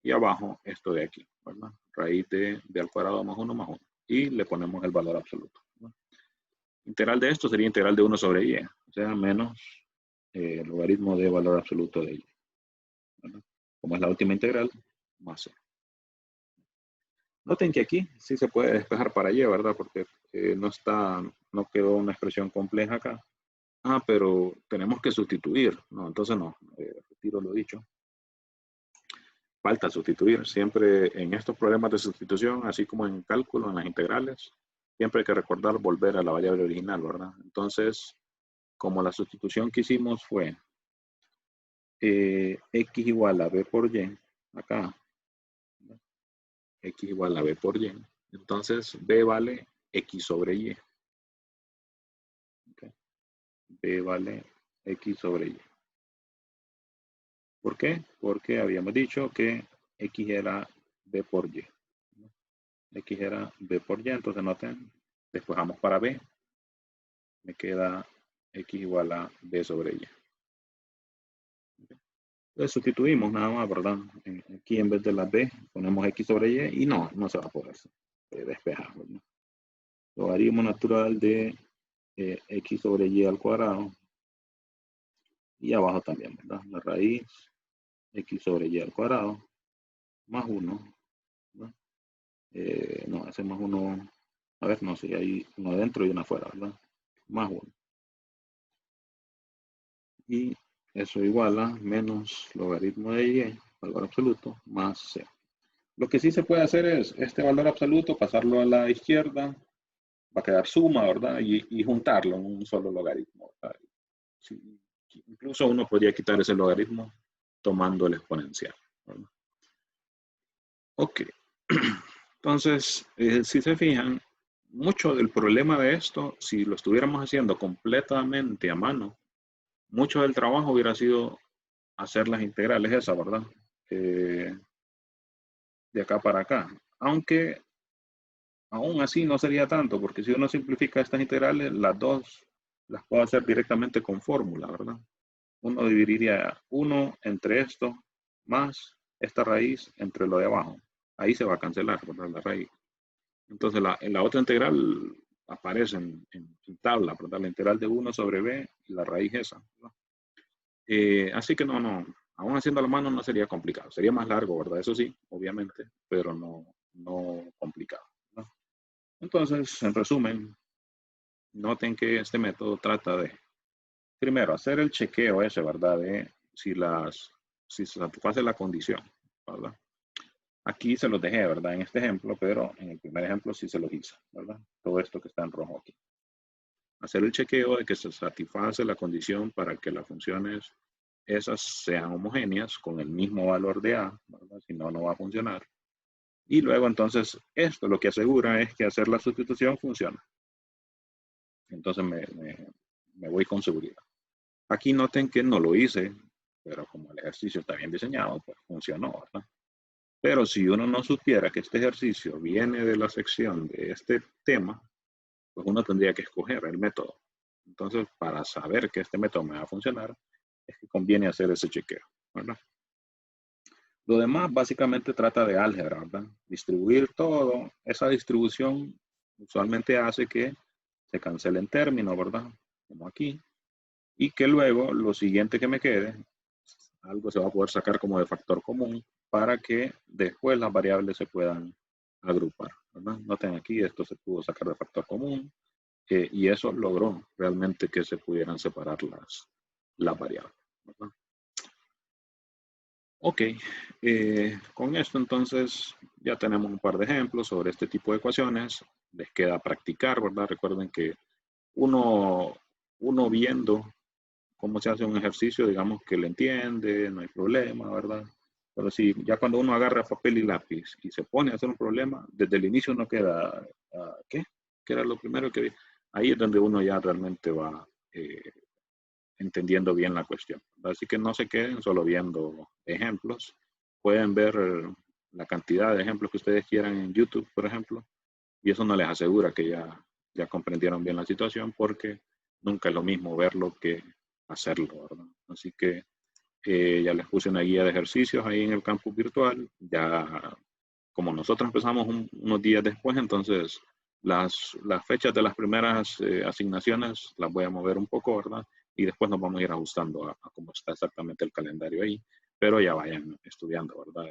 Y abajo, esto de aquí, ¿verdad? Raíz de b al cuadrado más 1 más 1. Y le ponemos el valor absoluto, ¿verdad? Integral de esto sería integral de 1 sobre y, o sea, menos el logaritmo de valor absoluto de y, ¿verdad? Como es la última integral, más c. Noten que aquí sí se puede despejar para y, ¿verdad? Porque no quedó una expresión compleja acá. Ah, pero tenemos que sustituir, ¿no? Entonces no, retiro lo dicho. Falta sustituir. Siempre en estos problemas de sustitución, así como en cálculo, en las integrales, siempre hay que recordar volver a la variable original, ¿verdad? Entonces, como la sustitución que hicimos fue x igual a b por y, acá, ¿verdad? X igual a b por y, entonces b vale x sobre y. ¿Okay? B vale x sobre y. ¿Por qué? Porque habíamos dicho que x era b por y. X era b por y, entonces noten, despejamos para b, me queda x igual a b sobre y. Entonces sustituimos nada más, ¿verdad? Aquí en vez de la b ponemos x sobre y no se va a poder despejar, ¿verdad? Logaritmo natural de x sobre y al cuadrado. Y abajo también, ¿verdad? La raíz x sobre y al cuadrado más 1, ¿verdad? No, ese más 1, a ver, no sé, si hay uno dentro y uno afuera, ¿verdad? Más 1. Y eso iguala menos logaritmo de y, valor absoluto, más c. Lo que sí se puede hacer es este valor absoluto, pasarlo a la izquierda, va a quedar suma, ¿verdad? Y juntarlo en un solo logaritmo, ¿verdad? Sí, incluso uno podría quitar ese logaritmo tomando el exponencial, ¿verdad? Ok. Entonces, si se fijan, mucho del problema de esto, si lo estuviéramos haciendo completamente a mano, mucho del trabajo hubiera sido hacer las integrales esas, ¿verdad? De acá para acá. Aunque aún así no sería tanto, porque si uno simplifica estas integrales, las dos las puedo hacer directamente con fórmula, ¿verdad? Uno dividiría 1 entre esto más esta raíz entre lo de abajo. Ahí se va a cancelar, ¿verdad? La raíz. Entonces, en la otra integral aparece en tabla, ¿verdad? La integral de 1 sobre b y la raíz esa, ¿verdad? Así que no, aún haciendo la mano no sería complicado. Sería más largo, ¿verdad? Eso sí, obviamente, pero no complicado, ¿no? Entonces, en resumen, noten que este método trata de, primero, hacer el chequeo ese, ¿verdad? De si se satisface la condición, ¿verdad? Aquí se los dejé, ¿verdad? En este ejemplo, pero en el primer ejemplo sí se los hice, ¿verdad? Todo esto que está en rojo aquí. Hacer el chequeo de que se satisface la condición para que las funciones esas sean homogéneas con el mismo valor de A, ¿verdad? Si no, no va a funcionar. Y luego entonces esto lo que asegura es que hacer la sustitución funciona. Entonces me voy con seguridad. Aquí noten que no lo hice, pero como el ejercicio está bien diseñado, pues funcionó, ¿verdad? Pero si uno no supiera que este ejercicio viene de la sección de este tema, pues uno tendría que escoger el método. Entonces, para saber que este método me va a funcionar, es que conviene hacer ese chequeo, ¿verdad? Lo demás básicamente trata de álgebra, ¿verdad? Distribuir todo. Esa distribución usualmente hace que se cancelen términos, ¿verdad? Como aquí. Y que luego lo siguiente que me quede, algo se va a poder sacar como de factor común para que después las variables se puedan agrupar, ¿verdad? Noten aquí, esto se pudo sacar de factor común y eso logró realmente que se pudieran separar las variables, ¿verdad? Ok, con esto entonces ya tenemos un par de ejemplos sobre este tipo de ecuaciones. Les queda practicar, ¿verdad? Recuerden que uno viendo cómo se hace un ejercicio, digamos que le entiende, no hay problema, ¿verdad? Pero si ya cuando uno agarra papel y lápiz y se pone a hacer un problema, desde el inicio no queda, ¿qué? ¿Qué era lo primero que vi? Ahí es donde uno ya realmente va entendiendo bien la cuestión. Así que no se queden solo viendo ejemplos. Pueden ver la cantidad de ejemplos que ustedes quieran en YouTube, por ejemplo, y eso no les asegura que ya comprendieron bien la situación porque nunca es lo mismo verlo que hacerlo, ¿verdad? Así que ya les puse una guía de ejercicios ahí en el campus virtual. Ya, como nosotros empezamos unos días después, entonces las fechas de las primeras asignaciones las voy a mover un poco, ¿verdad? Y después nos vamos a ir ajustando a cómo está exactamente el calendario ahí. Pero ya vayan estudiando, ¿verdad?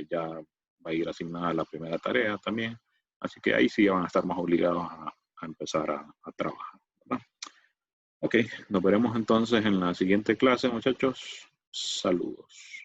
Ya va a ir asignada la primera tarea también. Así que ahí sí van a estar más obligados a empezar a trabajar, ¿verdad? Ok, nos veremos entonces en la siguiente clase, muchachos. Saludos.